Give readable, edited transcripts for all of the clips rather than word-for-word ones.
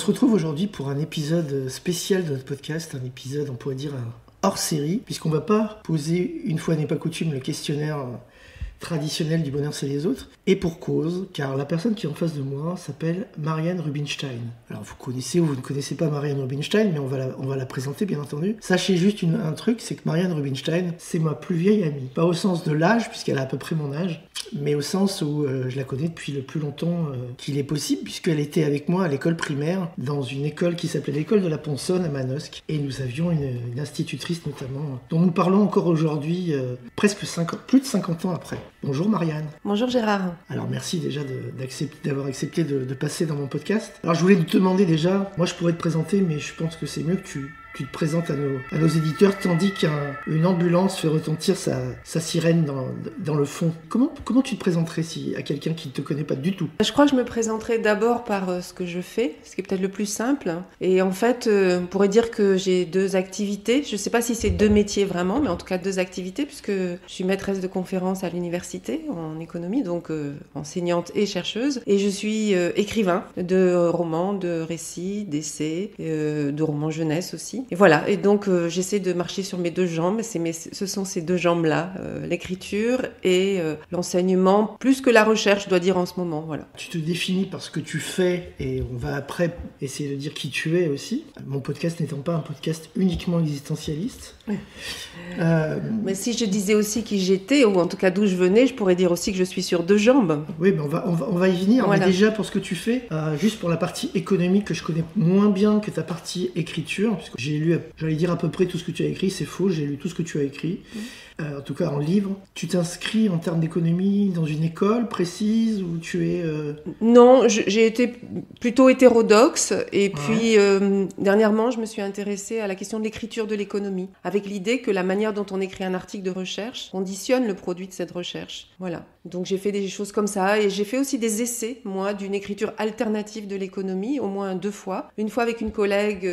se retrouve aujourd'hui pour un épisode spécial de notre podcast, un épisode, on pourrait dire, hors série, puisqu'on ne va pas poser, une fois n'est pas coutume, le questionnaire traditionnel du bonheur c'est les autres, et pour cause, car la personne qui est en face de moi s'appelle Marianne Rubinstein. Alors vous connaissez ou vous ne connaissez pas Marianne Rubinstein, mais on va la présenter bien entendu. Sachez juste un truc, c'est que Marianne Rubinstein, c'est ma plus vieille amie. Pas au sens de l'âge, puisqu'elle a à peu près mon âge, mais au sens où je la connais depuis le plus longtemps qu'il est possible, puisqu'elle était avec moi à l'école primaire, dans une école qui s'appelait l'école de la Ponsonne à Manosque, et nous avions une institutrice notamment, dont nous parlons encore aujourd'hui, plus de 50 ans après. Bonjour Marianne. Bonjour Gérard. Alors merci déjà d'avoir accepté de passer dans mon podcast. Alors je voulais te demander déjà, moi je pourrais te présenter, mais je pense que c'est mieux que tu te présentes à nos éditeurs, tandis qu'une ambulance fait retentir sa sirène dans le fond. Comment tu te présenterais à quelqu'un qui ne te connaît pas du tout ? Je crois que je me présenterai d'abord par ce que je fais, ce qui est peut-être le plus simple. Et en fait, on pourrait dire que j'ai 2 activités. Je ne sais pas si c'est 2 métiers vraiment, mais en tout cas 2 activités, puisque je suis maîtresse de conférences à l'université en économie, donc enseignante et chercheuse. Et je suis écrivain de romans, de récits, d'essais, de romans jeunesse aussi. Et voilà, et donc j'essaie de marcher sur mes 2 jambes, ce sont ces 2 jambes-là, l'écriture et l'enseignement, plus que la recherche, je dois dire en ce moment, voilà. Tu te définis par ce que tu fais, et on va après essayer de dire qui tu es aussi. Mon podcast n'étant pas un podcast uniquement existentialiste. Mais si je disais aussi qui j'étais, ou en tout cas d'où je venais, je pourrais dire aussi que je suis sur 2 jambes. Oui, mais on va y venir. Voilà. Mais déjà, pour ce que tu fais, juste pour la partie économique que je connais moins bien que ta partie écriture, puisque j'ai lu, j'allais dire à peu près tout ce que tu as écrit, c'est faux, j'ai lu tout ce que tu as écrit. En tout cas en livre. Tu t'inscris en termes d'économie dans une école précise ou tu es... Non, j'ai été plutôt hétérodoxe et puis dernièrement je me suis intéressée à la question de l'écriture de l'économie, avec l'idée que la manière dont on écrit un article de recherche conditionne le produit de cette recherche. Voilà. Donc j'ai fait des choses comme ça et j'ai fait aussi des essais, moi, d'une écriture alternative de l'économie, au moins 2 fois. Une fois avec une collègue,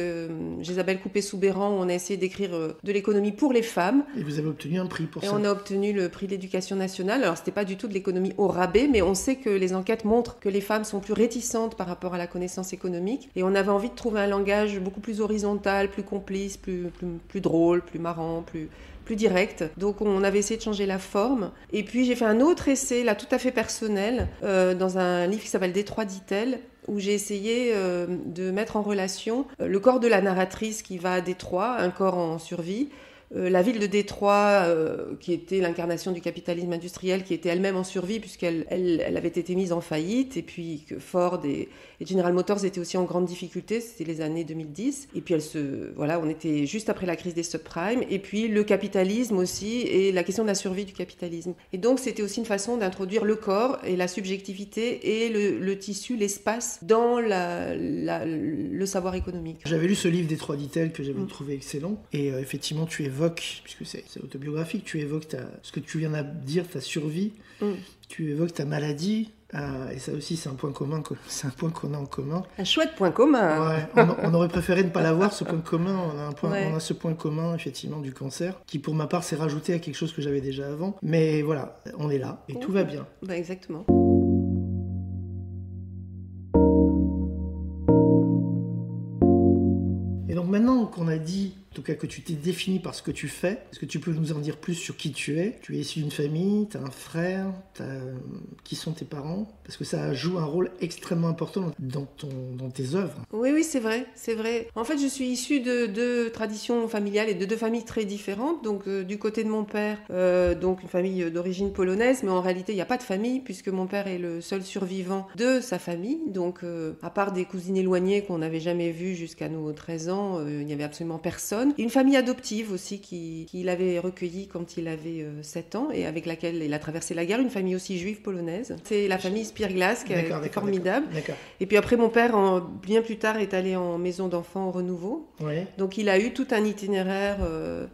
Isabelle Coupé-Soubéran, où on a essayé d'écrire de l'économie pour les femmes. Et vous avez obtenu un prix pour ça. Et on a obtenu le prix de l'éducation nationale. Alors, c'était pas du tout de l'économie au rabais, mais on sait que les enquêtes montrent que les femmes sont plus réticentes par rapport à la connaissance économique. Et on avait envie de trouver un langage beaucoup plus horizontal, plus complice, plus drôle, plus marrant, plus direct. Donc, on avait essayé de changer la forme. Et puis, j'ai fait un autre essai, là, tout à fait personnel, dans un livre qui s'appelle Détroit, dit-elle, où j'ai essayé de mettre en relation le corps de la narratrice qui va à Détroit, un corps en survie, la ville de Détroit, qui était l'incarnation du capitalisme industriel, qui était elle-même en survie puisqu'elle avait été mise en faillite, et puis que Ford et General Motors étaient aussi en grande difficulté, c'était les années 2010, et puis on était juste après la crise des subprimes, et puis le capitalisme aussi, et la question de la survie du capitalisme. Et donc c'était aussi une façon d'introduire le corps et la subjectivité et le tissu, l'espace dans le savoir économique. J'avais lu ce livre Détroit, dit-elle, que j'avais trouvé excellent, et effectivement tu évoques, puisque c'est autobiographique, tu évoques ce que tu viens de dire, ta survie, tu évoques ta maladie, et ça aussi c'est un point commun qu'on a en commun. Un chouette point commun. Ouais, on aurait préféré ne pas l'avoir, ce point commun. On a ce point commun effectivement du cancer, qui pour ma part s'est rajouté à quelque chose que j'avais déjà avant. Mais voilà, on est là et tout va bien. Bah, exactement. Et donc maintenant qu'on a dit, en tout cas que tu t'es défini par ce que tu fais, est-ce que tu peux nous en dire plus sur qui tu es ? Tu es issu d'une famille, tu as un frère, qui sont tes parents ? Parce que ça joue un rôle extrêmement important dans tes œuvres. Oui, c'est vrai. En fait, je suis issue de 2 traditions familiales et de 2 familles très différentes. Donc, du côté de mon père, donc une famille d'origine polonaise, mais en réalité, il n'y a pas de famille, puisque mon père est le seul survivant de sa famille. Donc, à part des cousines éloignées qu'on n'avait jamais vues jusqu'à nos 13 ans, il n'y avait absolument personne. Et une famille adoptive aussi qui l'avait recueilli quand il avait 7 ans et avec laquelle il a traversé la guerre, une famille aussi juive polonaise. C'est la famille Spirglas qui est formidable. D'accord. Et puis après, mon père, bien plus tard, est allé en maison d'enfants au Renouveau. Ouais. Donc il a eu tout un itinéraire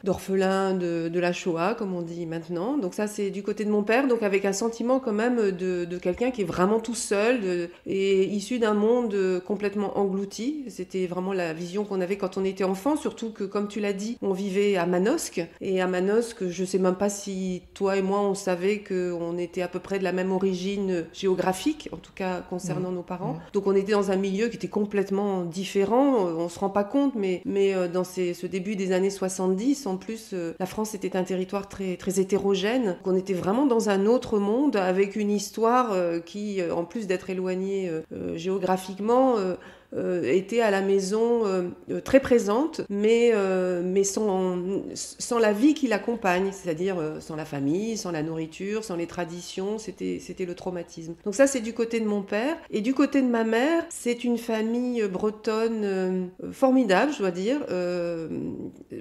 d'orphelin de la Shoah, comme on dit maintenant. Donc ça, c'est du côté de mon père, donc avec un sentiment quand même de quelqu'un qui est vraiment tout seul et issu d'un monde complètement englouti. C'était vraiment la vision qu'on avait quand on était enfant. enfants, surtout que, comme tu l'as dit, on vivait à Manosque. Et à Manosque, je ne sais même pas si toi et moi, on savait qu'on était à peu près de la même origine géographique, en tout cas concernant nos parents. Donc on était dans un milieu qui était complètement différent. On ne se rend pas compte, mais dans ce début des années 70, en plus, la France était un territoire très, très hétérogène. Donc on était vraiment dans un autre monde, avec une histoire qui, en plus d'être éloignée géographiquement, était à la maison très présente, mais sans la vie qui l'accompagne, c'est-à-dire sans la famille, sans la nourriture, sans les traditions, c'était le traumatisme. Donc ça, c'est du côté de mon père. Et du côté de ma mère, c'est une famille bretonne formidable, je dois dire.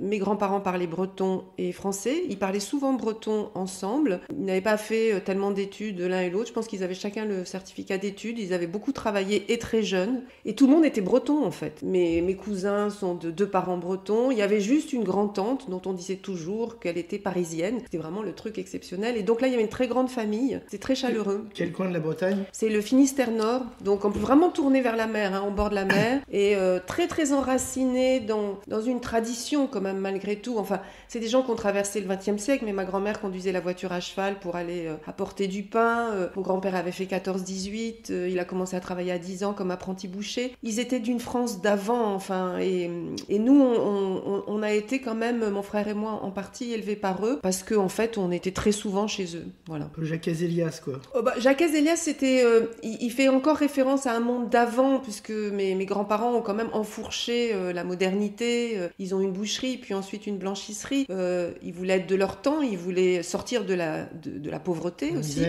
Mes grands-parents parlaient breton et français. Ils parlaient souvent breton ensemble. Ils n'avaient pas fait tellement d'études l'un et l'autre. Je pense qu'ils avaient chacun le certificat d'études. Ils avaient beaucoup travaillé et très jeunes. Et tout le monde était breton, en fait. Mes cousins sont de 2 parents bretons. Il y avait juste une grand-tante dont on disait toujours qu'elle était parisienne. C'était vraiment le truc exceptionnel. Et donc là, il y avait une très grande famille. C'est très chaleureux. Quel coin de la Bretagne ? C'est le Finistère Nord. Donc on peut vraiment tourner vers la mer, au bord de la mer. Et très, très enraciné dans une tradition, quand même, malgré tout. Enfin, c'est des gens qui ont traversé le XXe siècle, mais ma grand-mère conduisait la voiture à cheval pour aller apporter du pain. Mon grand-père avait fait 14-18. Il a commencé à travailler à 10 ans comme apprenti boucher. Ils étaient d'une France d'avant, enfin, et nous, on a été quand même, mon frère et moi, en partie élevés par eux, parce qu'en fait, on était très souvent chez eux, voilà. Un peu Jacques Azélias, quoi. Jacques Azélias, c'était, il fait encore référence à un monde d'avant, puisque mes grands-parents ont quand même enfourché la modernité, ils ont une boucherie, puis ensuite une blanchisserie, ils voulaient être de leur temps, ils voulaient sortir de la pauvreté aussi.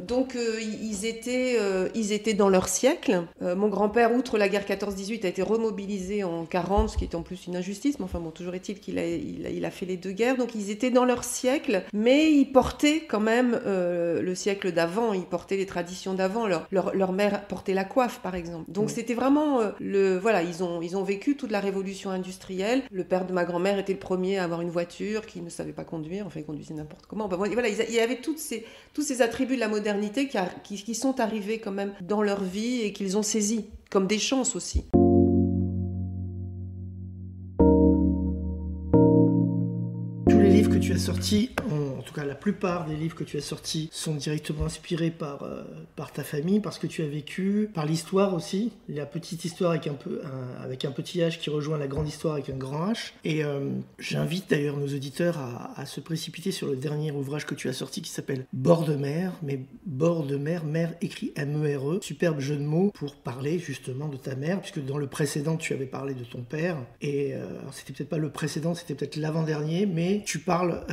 Donc, ils étaient dans leur siècle. Mon grand-père, outre la guerre 14-18, a été remobilisé en 40, ce qui est en plus une injustice, mais enfin bon, toujours est-il qu'il a fait les 2 guerres, donc ils étaient dans leur siècle, mais ils portaient quand même le siècle d'avant, ils portaient les traditions d'avant, leur mère portait la coiffe par exemple. Donc c'était vraiment, voilà, ils ont vécu toute la révolution industrielle. Le père de ma grand-mère était le premier à avoir une voiture, qui ne savait pas conduire, enfin il conduisait n'importe comment. Voilà, il y avait tous ces attributs de la modernité qui sont arrivés quand même dans leur vie et qu'ils ont saisis comme des chances aussi. Tous les livres que tu as sortis, en tout cas la plupart des livres que tu as sortis, sont directement inspirés par ta famille, par ce que tu as vécu, par l'histoire aussi. La petite histoire avec un petit H qui rejoint la grande histoire avec un grand H. Et j'invite d'ailleurs nos auditeurs à se précipiter sur le dernier ouvrage que tu as sorti qui s'appelle Bord de mer, mais bord de mer, mer écrit M-E-R-E. Superbe jeu de mots pour parler justement de ta mère, puisque dans le précédent tu avais parlé de ton père. Et c'était peut-être pas le précédent, c'était peut-être l'avant-dernier, mais tu parles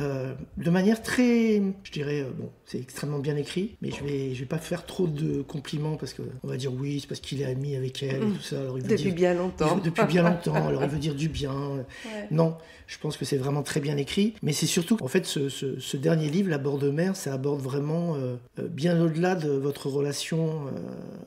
de manière très, je dirais, bon, c'est extrêmement bien écrit, mais je vais pas faire trop de compliments parce que on va dire oui, c'est parce qu'il est ami avec elle et tout ça. Alors depuis bien longtemps. Depuis bien longtemps. Alors il veut dire du bien. Ouais. Non, je pense que c'est vraiment très bien écrit, mais c'est surtout, en fait, ce dernier livre, La Bord de mer, ça aborde vraiment bien au-delà de votre relation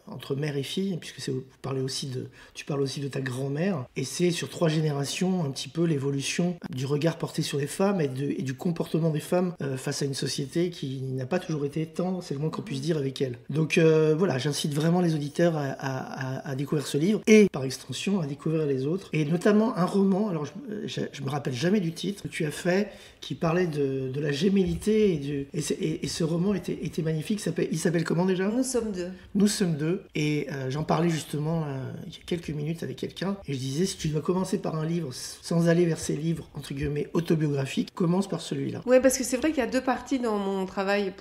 entre mère et fille, puisque tu parles aussi de ta grand-mère, et c'est sur 3 générations un petit peu l'évolution du regard porté sur les femmes et du comportement des femmes face à une société qui n'a pas toujours été tendre, c'est le moins qu'on puisse dire, avec elles. Donc voilà, j'incite vraiment les auditeurs à découvrir ce livre et par extension à découvrir les autres, et notamment un roman, alors je me rappelle jamais du titre, que tu as fait, qui parlait de la gémellité et ce roman était magnifique. Il s'appelle comment déjà ? Nous sommes deux. Nous sommes deux, et j'en parlais justement il y a quelques minutes avec quelqu'un, et je disais, si tu dois commencer par un livre sans aller vers ces livres entre guillemets autobiographiques, commence par celui-là. Oui, parce que c'est vrai qu'il y a 2 parties dans mon travail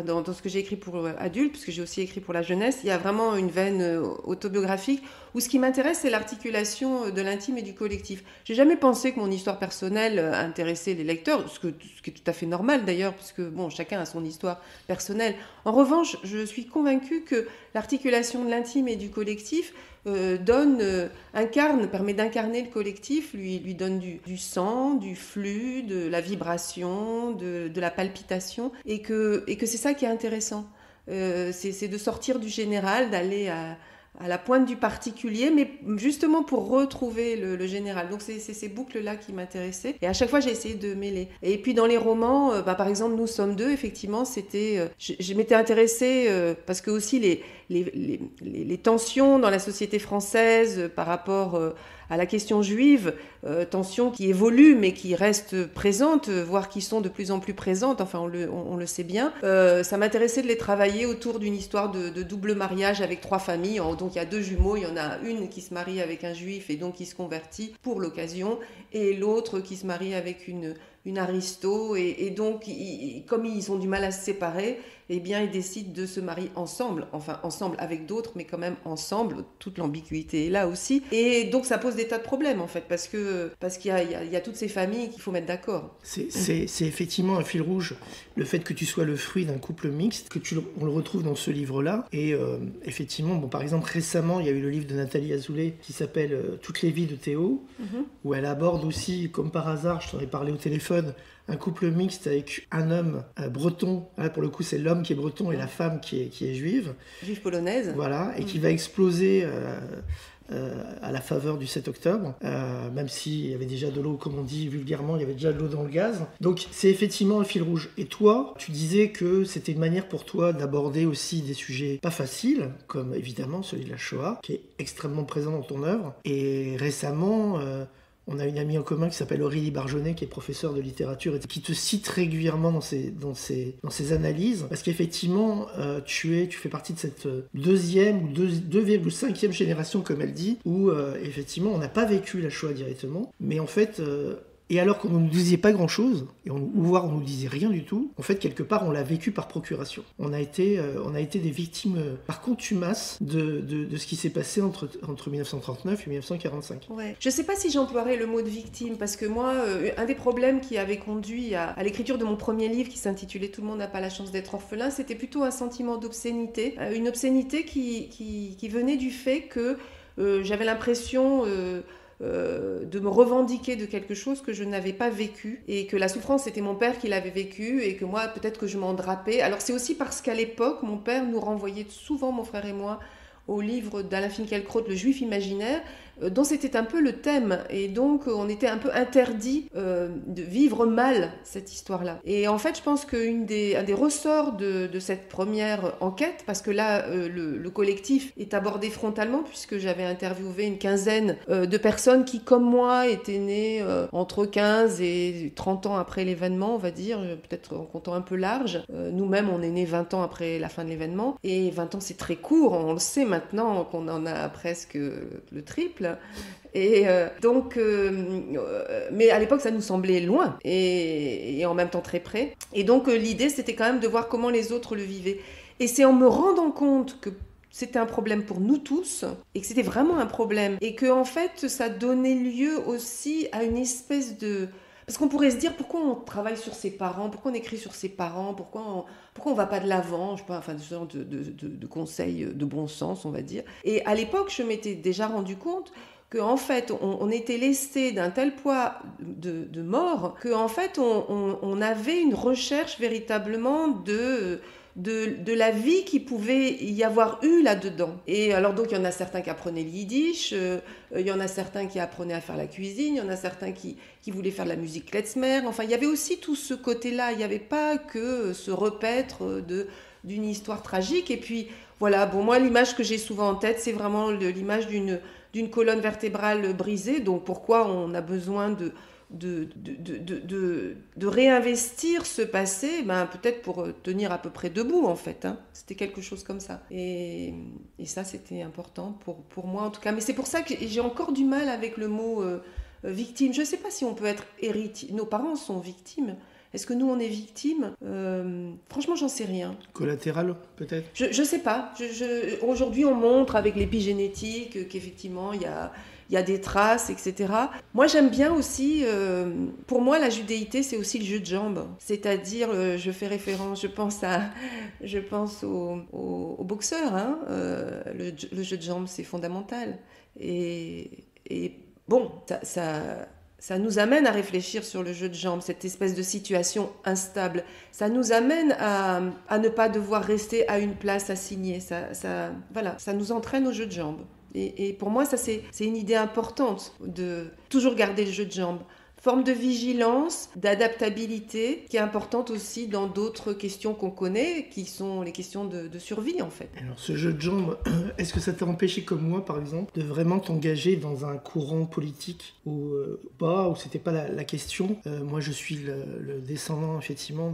dans ce que j'ai écrit pour adultes, puisque j'ai aussi écrit pour la jeunesse. Il y a vraiment une veine autobiographique où ce qui m'intéresse, c'est l'articulation de l'intime et du collectif. J'ai jamais pensé que mon histoire personnelle intéressait les lecteurs, ce qui est tout à fait normal d'ailleurs, puisque bon, chacun a son histoire personnelle. En revanche, je suis convaincue que l'articulation de l'intime et du collectif permet d'incarner le collectif, lui donne du sang, du flux, de la vibration, de la palpitation, et que c'est ça qui est intéressant. C'est de sortir du général, d'aller à la pointe du particulier, mais justement pour retrouver le général. Donc c'est ces boucles-là qui m'intéressaient. Et à chaque fois, j'ai essayé de mêler. Et puis dans les romans, par exemple, Nous sommes deux, effectivement, c'était... je m'étais intéressée parce que aussi les tensions dans la société française par rapport à la question juive, tensions qui évoluent mais qui restent présentes, voire qui sont de plus en plus présentes, enfin on le sait bien. Ça m'intéressait de les travailler autour d'une histoire de double mariage avec 3 familles. Donc il y a 2 jumeaux, il y en a une qui se marie avec un juif et donc qui se convertit pour l'occasion, et l'autre qui se marie avec une aristo, et donc comme ils ont du mal à se séparer, eh bien ils décident de se marier ensemble, enfin ensemble avec d'autres, mais quand même ensemble. Toute l'ambiguïté est là aussi, et donc ça pose des tas de problèmes en fait, parce qu'il y a toutes ces familles qu'il faut mettre d'accord. C'est effectivement un fil rouge, le fait que tu sois le fruit d'un couple mixte, on le retrouve dans ce livre-là, et effectivement, bon, par exemple récemment il y a eu le livre de Nathalie Azoulay qui s'appelle Toutes les vies de Théo, où elle aborde aussi, comme par hasard, je t'en ai parlé au téléphone, un couple mixte avec un homme breton. Là, pour le coup, c'est l'homme qui est breton et la femme qui est juive. Juive polonaise. Voilà, et qui va exploser à la faveur du 7 octobre, même s'il y avait déjà de l'eau, comme on dit vulgairement, il y avait déjà de l'eau dans le gaz. Donc, c'est effectivement un fil rouge. Et toi, tu disais que c'était une manière pour toi d'aborder aussi des sujets pas faciles, comme évidemment celui de la Shoah, qui est extrêmement présent dans ton œuvre. Et récemment... on a une amie en commun qui s'appelle Aurélie Barjonnet, qui est professeure de littérature et qui te cite régulièrement dans ses analyses, parce qu'effectivement, tu fais partie de cette deuxième ou 2,5e génération, comme elle dit, où effectivement, on n'a pas vécu la Shoah directement, mais en fait... Et alors qu'on ne nous disait pas grand-chose, voire on ne nous disait rien du tout, en fait, quelque part, on l'a vécu par procuration. On a été des victimes par contumace de ce qui s'est passé entre 1939 et 1945. Ouais. Je ne sais pas si j'emploierais le mot de victime, parce que moi, un des problèmes qui avait conduit à l'écriture de mon premier livre, qui s'intitulait « Tout le monde n'a pas la chance d'être orphelin », c'était plutôt un sentiment d'obscénité, une obscénité qui venait du fait que j'avais l'impression... de me revendiquer de quelque chose que je n'avais pas vécu, et que la souffrance c'était mon père qui l'avait vécu, et que moi peut-être que je m'en drapais. Alors c'est aussi parce qu'à l'époque mon père nous renvoyait souvent, mon frère et moi, au livre d'Alain Finkielkraut, Le Juif imaginaire, dont c'était un peu le thème, et donc on était un peu interdit de vivre mal cette histoire-là. Et en fait, je pense qu'un des ressorts de cette première enquête, parce que là, le collectif est abordé frontalement, puisque j'avais interviewé une quinzaine de personnes qui, comme moi, étaient nées entre 15 et 30 ans après l'événement, on va dire, peut-être en comptant un peu large. Nous-mêmes, on est nés 20 ans après la fin de l'événement, et 20 ans, c'est très court, on le sait maintenant qu'on en a presque le triple. Et mais à l'époque ça nous semblait loin et en même temps très près, et donc l'idée c'était quand même de voir comment les autres le vivaient, et c'est en me rendant compte que c'était un problème pour nous tous, et que c'était vraiment un problème, et que en fait ça donnait lieu aussi à une espèce de... Parce qu'on pourrait se dire, pourquoi on travaille sur ses parents, pourquoi on écrit sur ses parents, pourquoi on va pas de l'avant, je sais pas, enfin, ce genre de conseils de bon sens, on va dire. Et à l'époque, je m'étais déjà rendu compte qu'en fait, on était lesté d'un tel poids de mort, qu'en fait, on avait une recherche véritablement de la vie qui pouvait y avoir eu là-dedans. Et alors donc il y en a certains qui apprenaient le yiddish, il y en a certains qui apprenaient à faire la cuisine, il y en a certains qui voulaient faire de la musique klezmer, enfin il y avait aussi tout ce côté-là, il n'y avait pas que ce repaître d'une histoire tragique. Et puis voilà, bon, moi l'image que j'ai souvent en tête, c'est vraiment l'image d'une colonne vertébrale brisée, donc pourquoi on a besoin de réinvestir ce passé, peut-être pour tenir à peu près debout en fait, hein. C'était quelque chose comme ça, et ça c'était important pour moi en tout cas. Mais c'est pour ça que j'ai encore du mal avec le mot victime. Je ne sais pas si on peut être héritier. Nos parents sont victimes. Est-ce que nous on est victimes? Franchement j'en sais rien. Collatéral peut-être? Je sais pas. Aujourd'hui on montre avec l'épigénétique qu'effectivement il y a des traces, etc. Moi, j'aime bien aussi... pour moi, la judéité, c'est aussi le jeu de jambes. C'est-à-dire, je fais référence, je pense au boxeur. Hein, le jeu de jambes, c'est fondamental. Et bon, ça nous amène à réfléchir sur le jeu de jambes, cette espèce de situation instable. Ça nous amène à ne pas devoir rester à une place assignée. Voilà, ça nous entraîne au jeu de jambes. Et pour moi, ça c'est une idée importante, de toujours garder le jeu de jambes. forme de vigilance, d'adaptabilité, qui est importante aussi dans d'autres questions qu'on connaît, qui sont les questions de survie en fait. Alors ce jeu de jambes, est-ce que ça t'a empêché comme moi par exemple de vraiment t'engager dans un courant politique ou pas, ou c'était pas la question? Moi je suis le descendant effectivement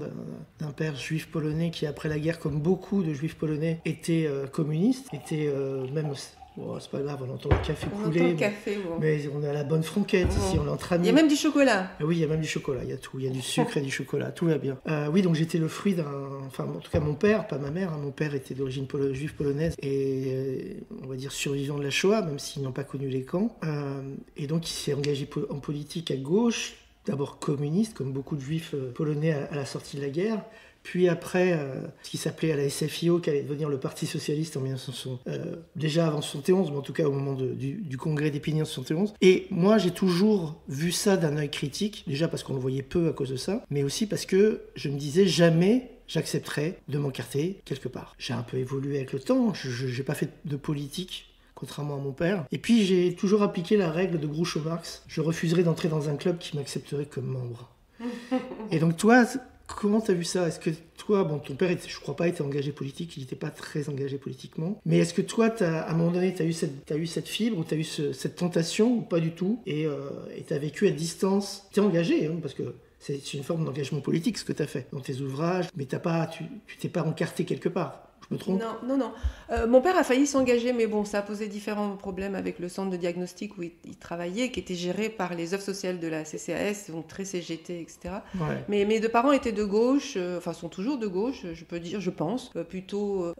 d'un père juif polonais qui après la guerre, comme beaucoup de juifs polonais, était communiste, était même... Bon, c'est pas grave, on entend le café couler. On entend le café, bon. Mais on a la bonne franquette ici, on est entre amis. Il y a même du chocolat. Oui, il y a même du chocolat, il y a tout. Il y a du sucre et du chocolat, tout va bien. Oui, donc j'étais le fruit d'un... Enfin, en tout cas, mon père, pas ma mère. Mon père était d'origine juive polonaise et, on va dire, survivant de la Shoah, même s'ils n'ont pas connu les camps. Et donc, il s'est engagé en politique à gauche, d'abord communiste, comme beaucoup de juifs polonais à la sortie de la guerre. Puis après, ce qui s'appelait à la SFIO, qui allait devenir le Parti Socialiste en 1960, déjà avant 71, mais en tout cas au moment du congrès d'Épinay en 71. Et moi, j'ai toujours vu ça d'un œil critique, déjà parce qu'on le voyait peu à cause de ça, mais aussi parce que je me disais jamais j'accepterais de m'encarter quelque part. J'ai un peu évolué avec le temps, je n'ai pas fait de politique, contrairement à mon père. Et puis j'ai toujours appliqué la règle de Groucho Marx, je refuserais d'entrer dans un club qui m'accepterait comme membre. Et donc toi... Comment t'as vu ça? Est-ce que toi, bon, ton père, je crois pas, était engagé politique, il n'était pas très engagé politiquement. Mais est-ce que toi, à un moment donné, t'as eu cette fibre, ou t'as eu cette tentation, ou pas du tout, et t'as vécu à distance? T'es engagé, hein, parce que c'est une forme d'engagement politique ce que t'as fait dans tes ouvrages, mais tu t'es pas encarté quelque part. Je me trompe? Non. Mon père a failli s'engager, mais bon, ça a posé différents problèmes avec le centre de diagnostic où il travaillait, qui était géré par les œuvres sociales de la CCAS, donc très CGT, etc. Ouais. Mais mes deux parents étaient de gauche, enfin sont toujours de gauche, je peux dire, je pense. Plutôt,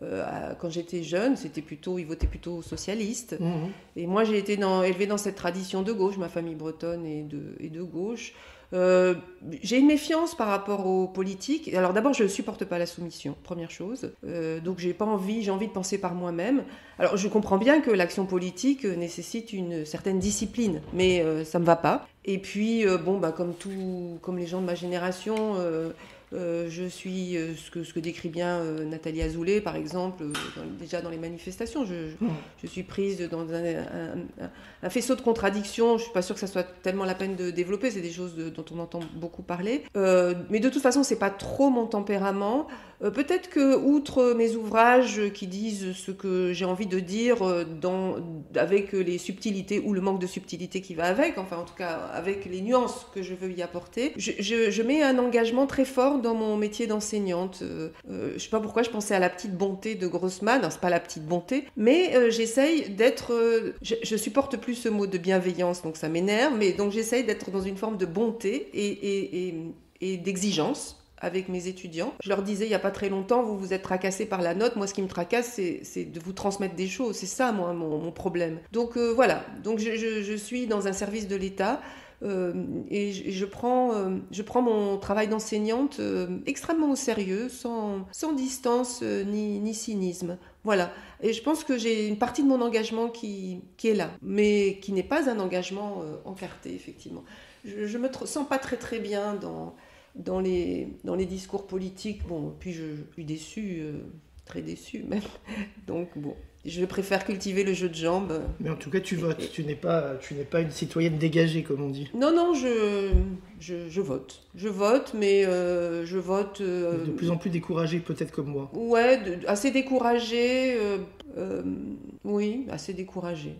quand j'étais jeune, ils votaient plutôt socialiste. Mmh. Et moi, j'ai été élevée dans cette tradition de gauche, ma famille bretonne est de gauche. J'ai une méfiance par rapport aux politiques. Alors d'abord, je ne supporte pas la soumission, première chose. Donc j'ai envie de penser par moi-même. Alors je comprends bien que l'action politique nécessite une certaine discipline, mais ça ne me va pas. Et puis, comme les gens de ma génération... je suis ce que décrit bien Nathalie Azoulay, par exemple, déjà dans les manifestations. Je suis prise dans un faisceau de contradictions. Je ne suis pas sûre que ça soit tellement la peine de développer. C'est des choses dont on entend beaucoup parler. Mais de toute façon, ce n'est pas trop mon tempérament. Peut-être que, outre mes ouvrages qui disent ce que j'ai envie de dire avec les subtilités ou le manque de subtilité qui va avec, enfin en tout cas avec les nuances que je veux y apporter, je mets un engagement très fort dans mon métier d'enseignante. Je sais pas pourquoi je pensais à la petite bonté de Grossman, non, c'est pas la petite bonté, mais j'essaye d'être... je supporte plus ce mot de bienveillance, donc ça m'énerve, mais donc j'essaye d'être dans une forme de bonté et d'exigence avec mes étudiants. Je leur disais il n'y a pas très longtemps, vous vous êtes tracassés par la note, moi ce qui me tracasse c'est de vous transmettre des choses, c'est ça moi mon problème. Donc voilà, donc je suis dans un service de l'État, et je prends mon travail d'enseignante extrêmement au sérieux, sans distance ni cynisme. Voilà. Et je pense que j'ai une partie de mon engagement qui est là, mais qui n'est pas un engagement encarté, effectivement. Je me sens pas très très bien dans les discours politiques. Bon, puis je suis déçue, très déçue même. Donc bon, je préfère cultiver le jeu de jambes. Mais en tout cas, tu votes. Tu n'es pas une citoyenne dégagée, comme on dit. Non, je vote. Je vote, mais je vote... De plus en plus découragée, peut-être comme moi. Ouais, assez découragée. Oui, assez découragée.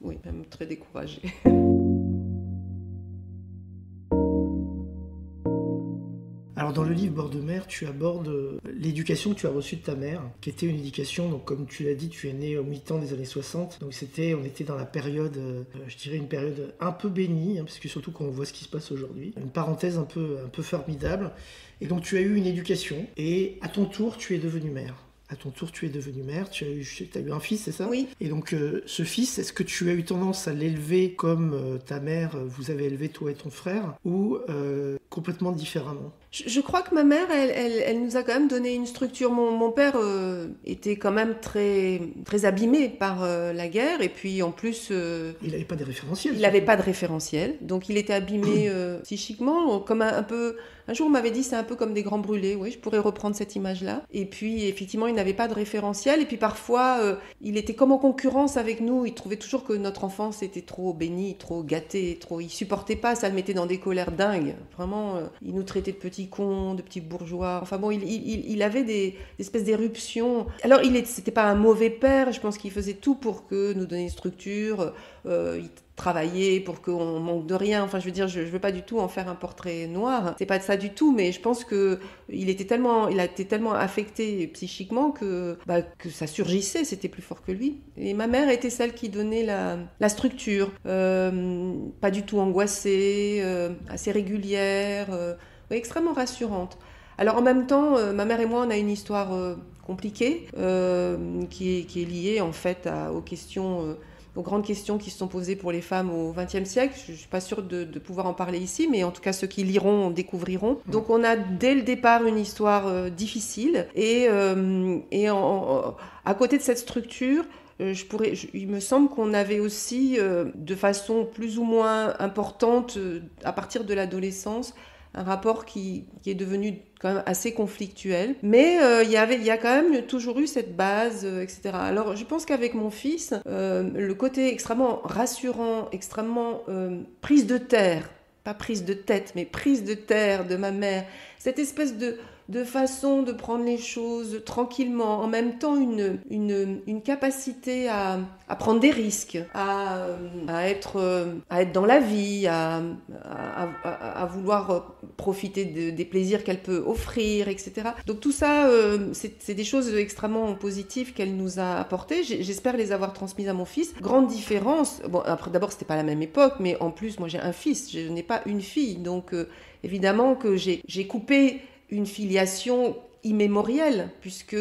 Oui, même très découragée. Alors dans le livre Bord de mer, tu abordes l'éducation que tu as reçue de ta mère, qui était une éducation, donc comme tu l'as dit, tu es né au mi-temps des années 60, donc on était dans la période, je dirais une période un peu bénie, hein, parce que surtout quand on voit ce qui se passe aujourd'hui, une parenthèse un peu formidable, et donc tu as eu une éducation, et à ton tour, tu es devenue mère. À ton tour, tu es devenue mère, tu as eu un fils, c'est ça? Oui. Et donc, ce fils, est-ce que tu as eu tendance à l'élever comme ta mère vous avez élevé, toi et ton frère? Ou complètement différemment? Je crois que ma mère, elle nous a quand même donné une structure. Mon père était quand même très, très abîmé par la guerre, et puis en plus... il n'avait pas de référentiel. Il n'avait pas de référentiel, donc il était abîmé psychiquement, comme un peu... Un jour, on m'avait dit, c'est un peu comme des grands brûlés, oui, je pourrais reprendre cette image-là. Et puis, effectivement, il n'avait pas de référentiel, et puis parfois, il était comme en concurrence avec nous, il trouvait toujours que notre enfance était trop bénie, trop gâtée, il supportait pas, ça le mettait dans des colères dingues. Vraiment, il nous traitait de petits cons, de petits bourgeois, enfin bon, il avait des espèces d'éruptions. Alors, c'était pas un mauvais père, je pense qu'il faisait tout pour nous donner une structure, il travailler pour qu'on manque de rien. Enfin, je veux dire, je veux pas du tout en faire un portrait noir. C'est pas de ça du tout, mais je pense que il a été tellement affecté psychiquement que ça surgissait, c'était plus fort que lui. Et ma mère était celle qui donnait la structure, pas du tout angoissée, assez régulière, extrêmement rassurante. Alors en même temps, ma mère et moi, on a une histoire compliquée qui est liée en fait aux grandes questions qui se sont posées pour les femmes au XXe siècle. Je ne suis pas sûre de pouvoir en parler ici, mais en tout cas, ceux qui liront découvriront. Donc, on a dès le départ une histoire difficile. Et à côté de cette structure, il me semble qu'on avait aussi, de façon plus ou moins importante, à partir de l'adolescence, un rapport qui est devenu quand même assez conflictuel. Mais il y a quand même toujours eu cette base, etc. Alors, je pense qu'avec mon fils, le côté extrêmement rassurant, extrêmement prise de terre, pas prise de tête, mais prise de terre de ma mère, cette espèce de façon de prendre les choses tranquillement, en même temps une capacité à prendre des risques, à être dans la vie, à vouloir profiter des plaisirs qu'elle peut offrir, etc. Donc tout ça, c'est des choses extrêmement positives qu'elle nous a apportées. J'espère les avoir transmises à mon fils. Grande différence, bon, après, d'abord c'était pas la même époque, mais en plus moi j'ai un fils, je n'ai pas une fille, donc évidemment que j'ai coupé une filiation immémorielle, puisque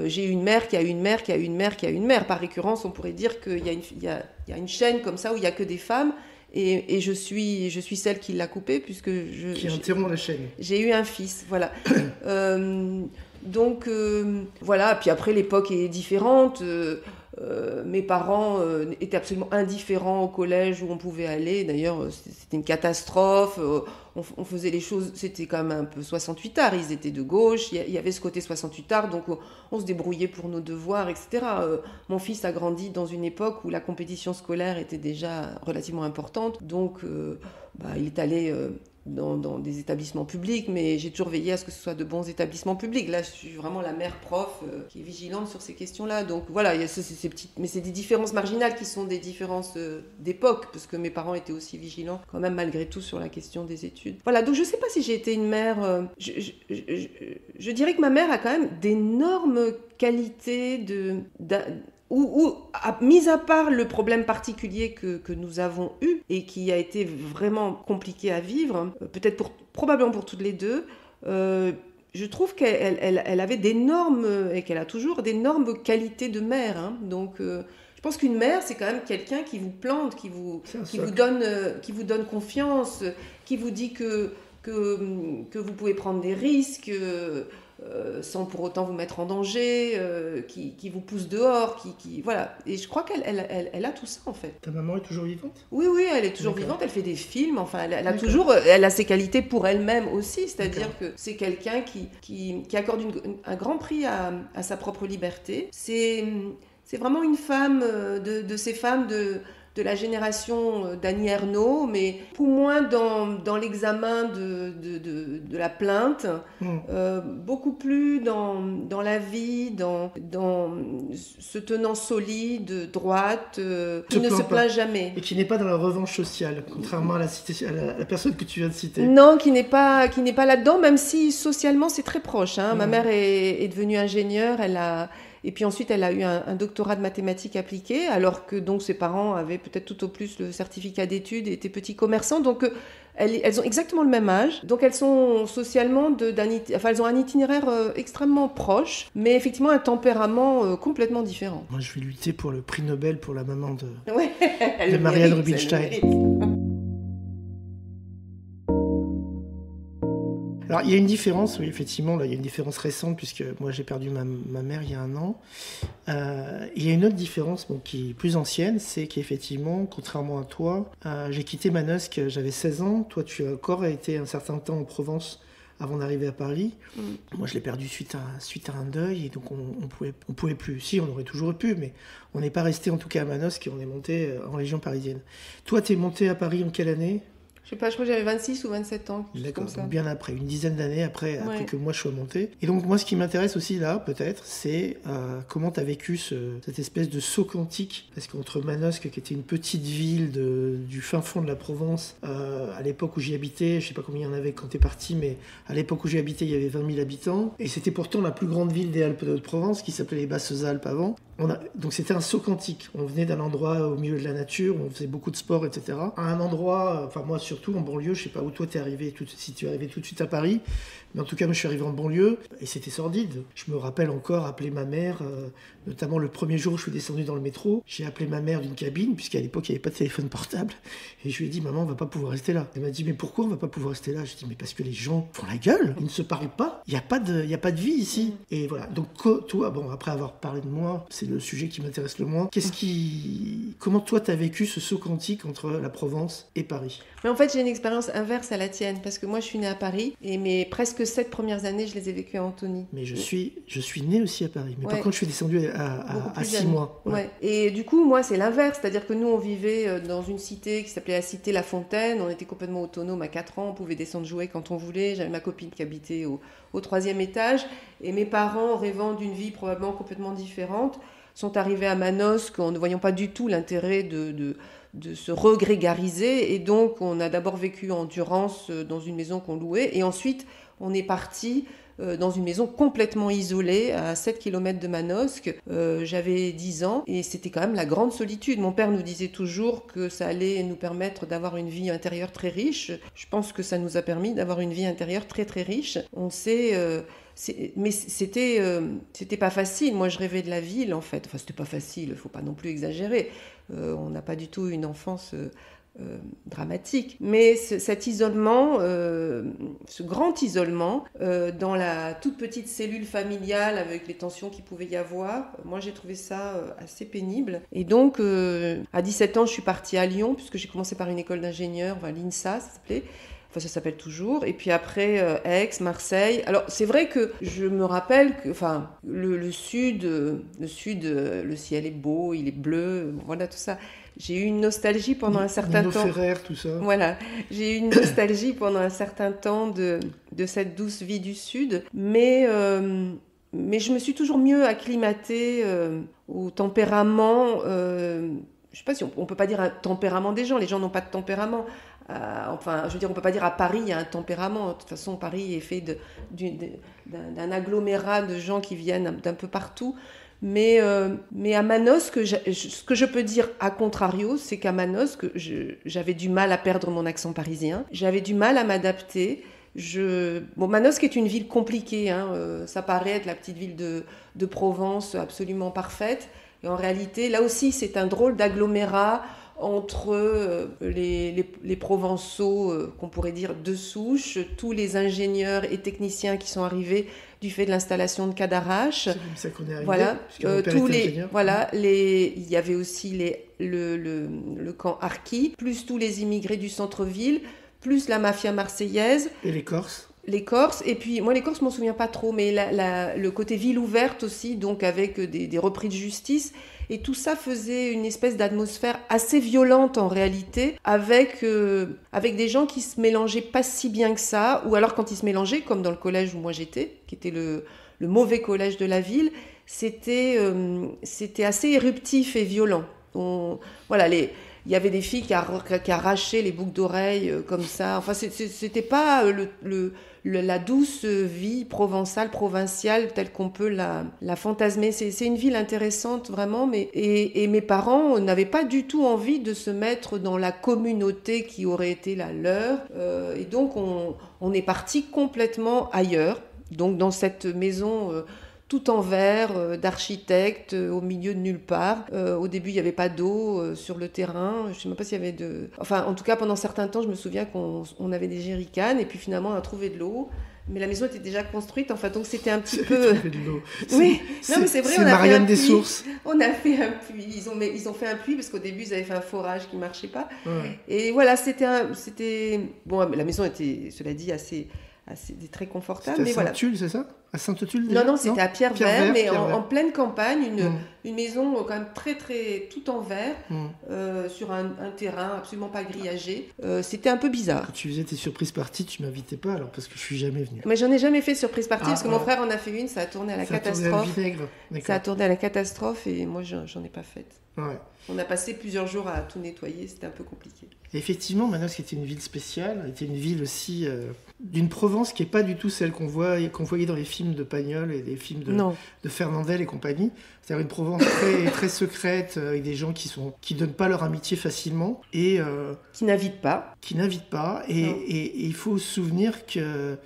j'ai une mère qui a une mère qui a une mère qui a une mère. Par récurrence, on pourrait dire qu'il y a une chaîne comme ça où il n'y a que des femmes, et je suis celle qui l'a coupée, puisque qui interrompt la chaîne. J'ai eu un fils, voilà. Donc, voilà, puis après, l'époque est différente. Mes parents étaient absolument indifférents au collège où on pouvait aller. D'ailleurs, c'était une catastrophe. On faisait les choses, c'était quand même un peu 68 arts. Ils étaient de gauche, il y avait ce côté 68 arts, donc on se débrouillait pour nos devoirs, etc. Mon fils a grandi dans une époque où la compétition scolaire était déjà relativement importante. Donc, il est allé dans des établissements publics, mais j'ai toujours veillé à ce que ce soit de bons établissements publics. Là, je suis vraiment la mère prof qui est vigilante sur ces questions-là. Donc voilà, il y a ces petites, mais c'est des différences marginales qui sont des différences d'époque, parce que mes parents étaient aussi vigilants quand même malgré tout sur la question des études. Voilà, donc je sais pas si j'ai été une mère... je dirais que ma mère a quand même d'énormes qualités mis à part le problème particulier que nous avons eu et qui a été vraiment compliqué à vivre, probablement pour toutes les deux, je trouve qu'elle avait d'énormes, et qu'elle a toujours d'énormes qualités de mère. Hein. Donc, je pense qu'une mère, c'est quand même quelqu'un qui vous plante, qui vous donne confiance, qui vous dit que vous pouvez prendre des risques, sans pour autant vous mettre en danger, qui vous pousse dehors, voilà. Et je crois qu'elle a tout ça en fait. Ta maman est toujours vivante ? Oui, elle est toujours vivante. Elle fait des films. Enfin, elle a ses qualités pour elle-même aussi. C'est-à-dire que c'est quelqu'un qui accorde un grand prix à sa propre liberté. C'est vraiment une femme de ces femmes de la génération d'Annie Ernaux, mais beaucoup moins dans l'examen de la plainte, beaucoup plus dans la vie, dans se tenant solide, droite, qui ne se plaint jamais. Et qui n'est pas dans la revanche sociale, contrairement à la personne que tu viens de citer. Non, qui n'est pas là-dedans, même si socialement c'est très proche. Hein. Ma mère est devenue ingénieure, et puis ensuite, elle a eu un doctorat de mathématiques appliquées, alors que donc ses parents avaient peut-être tout au plus le certificat d'études et étaient petits commerçants. Donc, elles ont exactement le même âge. Donc, elles sont socialement elles ont un itinéraire extrêmement proche, mais effectivement un tempérament complètement différent. Moi, je vais lutter pour le prix Nobel pour la maman de Marianne Rubinstein. Alors, il y a une différence, oui, effectivement, là, il y a une différence récente, puisque moi, j'ai perdu ma mère il y a 1 an. Il y a une autre différence qui est plus ancienne, c'est qu'effectivement, contrairement à toi, j'ai quitté Manosque, j'avais 16 ans. Toi, tu as encore été un certain temps en Provence avant d'arriver à Paris. Moi, je l'ai perdu suite à un deuil, et donc on pouvait plus. Si, on aurait toujours pu, mais on n'est pas resté en tout cas à Manosque, et on est monté en région parisienne. Toi, tu es monté à Paris en quelle année ? Je sais pas, je crois que j'avais 26 ou 27 ans. D'accord, comme ça. donc bien après, une dizaine d'années après Ouais. que moi je sois monté. Et donc moi, ce qui m'intéresse aussi là, peut-être, c'est comment tu as vécu cette espèce de saut quantique. Parce qu'entre Manosque, qui était une petite ville du fin fond de la Provence, à l'époque où j'y habitais, je sais pas combien il y en avait quand tu es parti, mais à l'époque où j'y habitais, il y avait 20 000 habitants. Et c'était pourtant la plus grande ville des Alpes de Haute-Provence, qui s'appelait les Basses-Alpes avant. Donc c'était un saut quantique. On venait d'un endroit au milieu de la nature, où on faisait beaucoup de sport, etc. À un endroit, enfin moi surtout en banlieue, je sais pas où toi t'es arrivé, si tu es arrivé tout de suite à Paris, mais en tout cas moi je suis arrivé en banlieue, et c'était sordide. Je me rappelle encore appeler ma mère, notamment le premier jour où je suis descendu dans le métro, j'ai appelé ma mère d'une cabine, puisqu'à l'époque il n'y avait pas de téléphone portable, et je lui ai dit, maman, on va pas pouvoir rester là. Elle m'a dit, mais pourquoi on va pas pouvoir rester là? Je lui ai dit, mais parce que les gens font la gueule, ils ne se parlent pas, il n'y a pas de vie ici. Et voilà, donc toi, bon, après avoir parlé de moi, c'est le sujet qui m'intéresse le moins. Comment toi t'as vécu ce saut quantique entre la Provence et Paris? Mais en fait, j'ai une expérience inverse à la tienne, parce que moi, je suis née à Paris, et mes presque 7 premières années, je les ai vécues à Antony. Mais je suis née aussi à Paris, mais Ouais. par contre, je suis descendu à 6 mois. Ouais. Et du coup, moi, c'est l'inverse, c'est-à-dire que nous, on vivait dans une cité qui s'appelait la cité La Fontaine, on était complètement autonome à 4 ans, on pouvait descendre jouer quand on voulait, j'avais ma copine qui habitait au 3e étage, et mes parents, rêvant d'une vie probablement complètement différente, sont arrivés à Manosque en ne voyant pas du tout l'intérêt de se regrégariser, et donc on a d'abord vécu en Durance dans une maison qu'on louait, et ensuite on est parti dans une maison complètement isolée à 7 km de Manosque. J'avais 10 ans et c'était quand même la grande solitude. Mon père nous disait toujours que ça allait nous permettre d'avoir une vie intérieure très riche. Je pense que ça nous a permis d'avoir une vie intérieure très très riche. On sait... mais c'était pas facile. Moi, je rêvais de la ville, en fait. Enfin, c'était pas facile, il faut pas non plus exagérer. On n'a pas du tout une enfance dramatique. Mais cet isolement, ce grand isolement, dans la toute petite cellule familiale avec les tensions qu'il pouvait y avoir, moi, j'ai trouvé ça assez pénible. Et donc, à 17 ans, je suis partie à Lyon, puisque j'ai commencé par une école d'ingénieur, l'INSA, ça s'appelait. Enfin, ça s'appelle toujours. Et puis après, Aix, Marseille. Alors, c'est vrai que je me rappelle que, enfin, le sud, le ciel est beau, il est bleu, voilà, tout ça. J'ai eu une nostalgie pendant un certain temps. Ferrer, tout ça. Voilà. J'ai eu une nostalgie pendant un certain temps de cette douce vie du sud. Mais je me suis toujours mieux acclimatée au tempérament. Je ne sais pas si on ne peut pas dire un tempérament des gens. Les gens n'ont pas de tempérament. Enfin, je veux dire, on ne peut pas dire à Paris, il y a un tempérament. De toute façon, Paris est fait d'un agglomérat de gens qui viennent d'un peu partout. Mais à Manosque, ce que je peux dire à contrario, c'est qu'à Manosque, j'avais du mal à perdre mon accent parisien. J'avais du mal à m'adapter. Manosque est une ville compliquée. Ça paraît être la petite ville de Provence absolument parfaite. Et en réalité, là aussi, c'est un drôle d'agglomérat entre les Provençaux, qu'on pourrait dire de souche, tous les ingénieurs et techniciens qui sont arrivés du fait de l'installation de Cadarache. C'est comme ça qu'on est arrivé. Voilà, Voilà, il y avait aussi le camp Harki, plus tous les immigrés du centre-ville, plus la mafia marseillaise. Et les Corses. Les Corses, et puis moi les Corses je m'en souviens pas trop, mais le côté ville ouverte aussi, donc avec des repris de justice, et tout ça faisait une espèce d'atmosphère assez violente en réalité, avec des gens qui se mélangeaient pas si bien que ça, ou alors quand ils se mélangeaient, comme dans le collège où moi j'étais, qui était le mauvais collège de la ville, c'était assez éruptif et violent. Il y avait des filles qui arrachaient les boucles d'oreilles comme ça. Enfin, c'était pas la douce vie provençale, provinciale, telle qu'on peut la fantasmer. C'est une ville intéressante, vraiment. Et mes parents n'avaient pas du tout envie de se mettre dans la communauté qui aurait été la leur. Et donc, on est parti complètement ailleurs. Donc, dans cette maison... tout en verre, d'architecte, au milieu de nulle part. Au début, il n'y avait pas d'eau sur le terrain. Je ne sais même pas s'il y avait de... Enfin, en tout cas, pendant certains temps, je me souviens qu'on avait des jerrycans, et puis finalement, on a trouvé de l'eau. Mais la maison était déjà construite, enfin, donc c'était un petit peu... de l'eau. Oui, non, mais c'est vrai, c'est on a fait Marianne un des puits. Sources. On a fait un puits. Ils ont fait un puits parce qu'au début, ils avaient fait un forage qui ne marchait pas. Ouais. Et voilà, c'était... Bon, la maison était, cela dit, assez très confortable. C'était à Mais voilà. Saint-Tulle, c'est ça? À Sainte-Tulle Non, non, c'était à Pierre-Vert, mais Pierre-Vert. en pleine campagne, une maison quand même très, très, tout en verre, sur un terrain absolument pas grillagé. C'était un peu bizarre. Quand tu faisais tes surprises parties, tu m'invitais pas alors parce que je suis jamais venu. Mais j'en ai jamais fait de surprise partie parce que mon frère en a fait une, ça a tourné à la catastrophe. Ça a tourné à la catastrophe et moi, j'en ai pas faite. Ouais. On a passé plusieurs jours à tout nettoyer, c'était un peu compliqué. Effectivement, Manosque était une ville spéciale, était une ville aussi d'une Provence qui n'est pas du tout celle qu'on voyait dans les films de Pagnol et les films de Fernandel et compagnie. C'est-à-dire une Provence très, très secrète, avec des gens qui donnent pas leur amitié facilement et qui n'invitent pas. Et il faut se souvenir que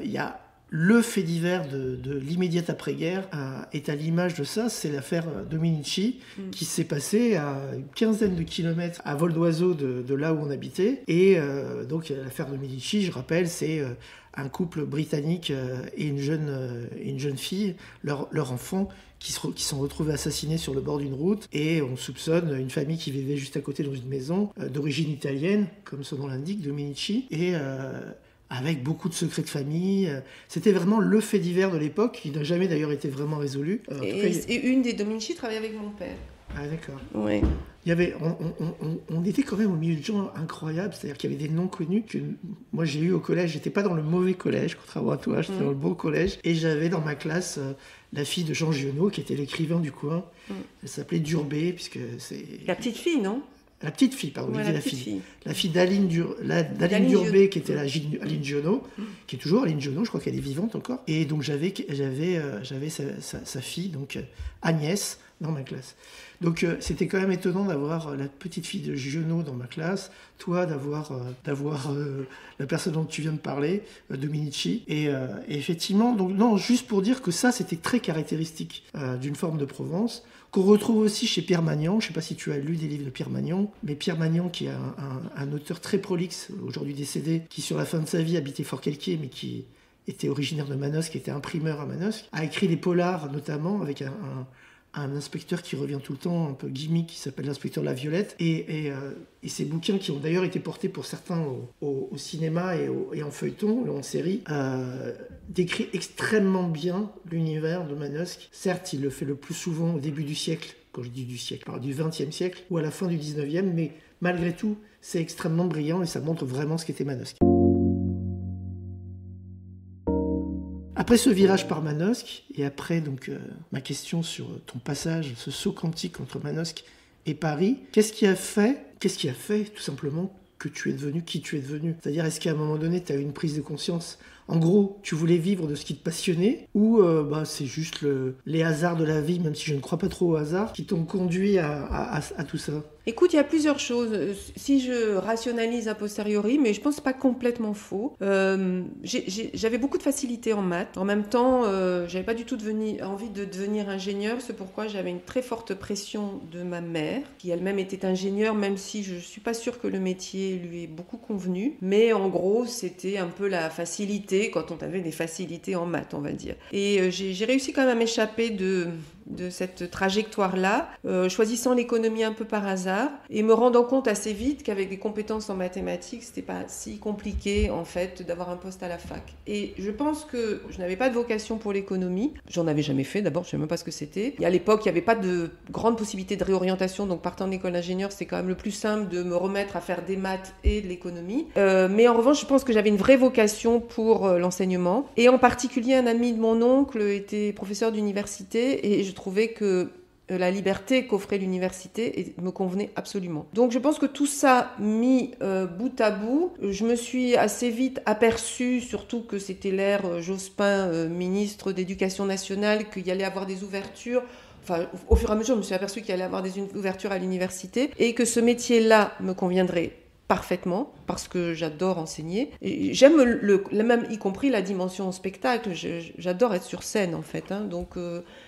il y a le fait divers de l'immédiate après-guerre est à l'image de ça, c'est l'affaire Dominici qui s'est passée à une quinzaine de kilomètres à vol d'oiseau de là où on habitait. Et donc l'affaire Dominici, je rappelle, c'est un couple britannique et une jeune fille, leur enfant, qui sont retrouvés assassinés sur le bord d'une route. Et on soupçonne une famille qui vivait juste à côté dans une maison d'origine italienne, comme son nom l'indique, Dominici. Et avec beaucoup de secrets de famille. C'était vraiment le fait divers de l'époque, qui n'a jamais d'ailleurs été vraiment résolu. Et une des Dominici travaillait avec mon père. Ah d'accord. Oui. On était quand même au milieu de gens incroyables, c'est-à-dire qu'il y avait des noms connus que moi j'ai eu au collège. J'étais pas dans le mauvais collège, contrairement à toi, j'étais dans le bon collège. Et j'avais dans ma classe la fille de Jean Giono, qui était l'écrivain du coin. Elle s'appelait Durbé, puisque c'est... La petite fille, non ? La petite fille, pardon, ouais, je dis la fille. La fille d'Aline Durbé, qui était Aline Giono, qui est toujours Aline Giono, je crois qu'elle est vivante encore. Et donc j'avais sa fille, donc Agnès, dans ma classe. Donc c'était quand même étonnant d'avoir la petite fille de Giono dans ma classe, toi d'avoir la personne dont tu viens de parler, Dominici. Et effectivement, donc non, juste pour dire que ça, c'était très caractéristique d'une forme de Provence, qu'on retrouve aussi chez Pierre Magnan. Je ne sais pas si tu as lu des livres de Pierre Magnan, mais Pierre Magnan, qui est un auteur très prolixe, aujourd'hui décédé, qui sur la fin de sa vie habitait Fort-Calquier, mais qui était originaire de Manosque, qui était imprimeur à Manosque, a écrit des polars notamment, avec un inspecteur qui revient tout le temps, un peu gimmick, qui s'appelle l'inspecteur La Violette. Et ces bouquins, qui ont d'ailleurs été portés pour certains au cinéma et en feuilleton, et en série, décrit extrêmement bien l'univers de Manosque. Certes, il le fait le plus souvent au début du siècle, quand je dis du siècle, je parle du XXe siècle, ou à la fin du XIXe, mais malgré tout, c'est extrêmement brillant et ça montre vraiment ce qu'était Manosque. Après ce virage par Manosque, et après donc ma question sur ton passage, ce saut quantique entre Manosque et Paris, qu'est-ce qui a fait tout simplement que tu es devenu qui tu es devenu ? C'est-à-dire, est-ce qu'à un moment donné, tu as eu une prise de conscience ? En gros, tu voulais vivre de ce qui te passionnait, ou c'est juste les hasards de la vie, même si je ne crois pas trop au hasard, qui t'ont conduit à tout ça ? Écoute, il y a plusieurs choses. Si je rationalise a posteriori, mais je pense pas complètement faux. J'avais beaucoup de facilité en maths. En même temps, j'avais pas du tout envie de devenir ingénieur. C'est pourquoi j'avais une très forte pression de ma mère, qui elle-même était ingénieure, même si je suis pas sûre que le métier lui ait beaucoup convenu. Mais en gros, c'était un peu la facilité quand on avait des facilités en maths, on va dire. Et j'ai réussi quand même à m'échapper de cette trajectoire-là, choisissant l'économie un peu par hasard et me rendant compte assez vite qu'avec des compétences en mathématiques, c'était pas si compliqué en fait d'avoir un poste à la fac. Et je pense que je n'avais pas de vocation pour l'économie. J'en avais jamais fait, d'abord, je savais même pas ce que c'était. Et à l'époque, il n'y avait pas de grande possibilité de réorientation, donc partant de l'école d'ingénieur, c'était quand même le plus simple de me remettre à faire des maths et de l'économie. Mais en revanche, je pense que j'avais une vraie vocation pour l'enseignement. Et en particulier, un ami de mon oncle était professeur d'université et je trouvais que la liberté qu'offrait l'université me convenait absolument. Donc je pense que tout ça mis bout à bout, je me suis assez vite aperçue, surtout que c'était l'ère Jospin, ministre d'éducation nationale, qu'il y allait avoir des ouvertures. Enfin, au fur et à mesure, je me suis aperçue qu'il y allait avoir des ouvertures à l'université et que ce métier-là me conviendrait parfaitement, parce que j'adore enseigner. Et j'aime même y compris la dimension spectacle. J'adore être sur scène, en fait. Donc,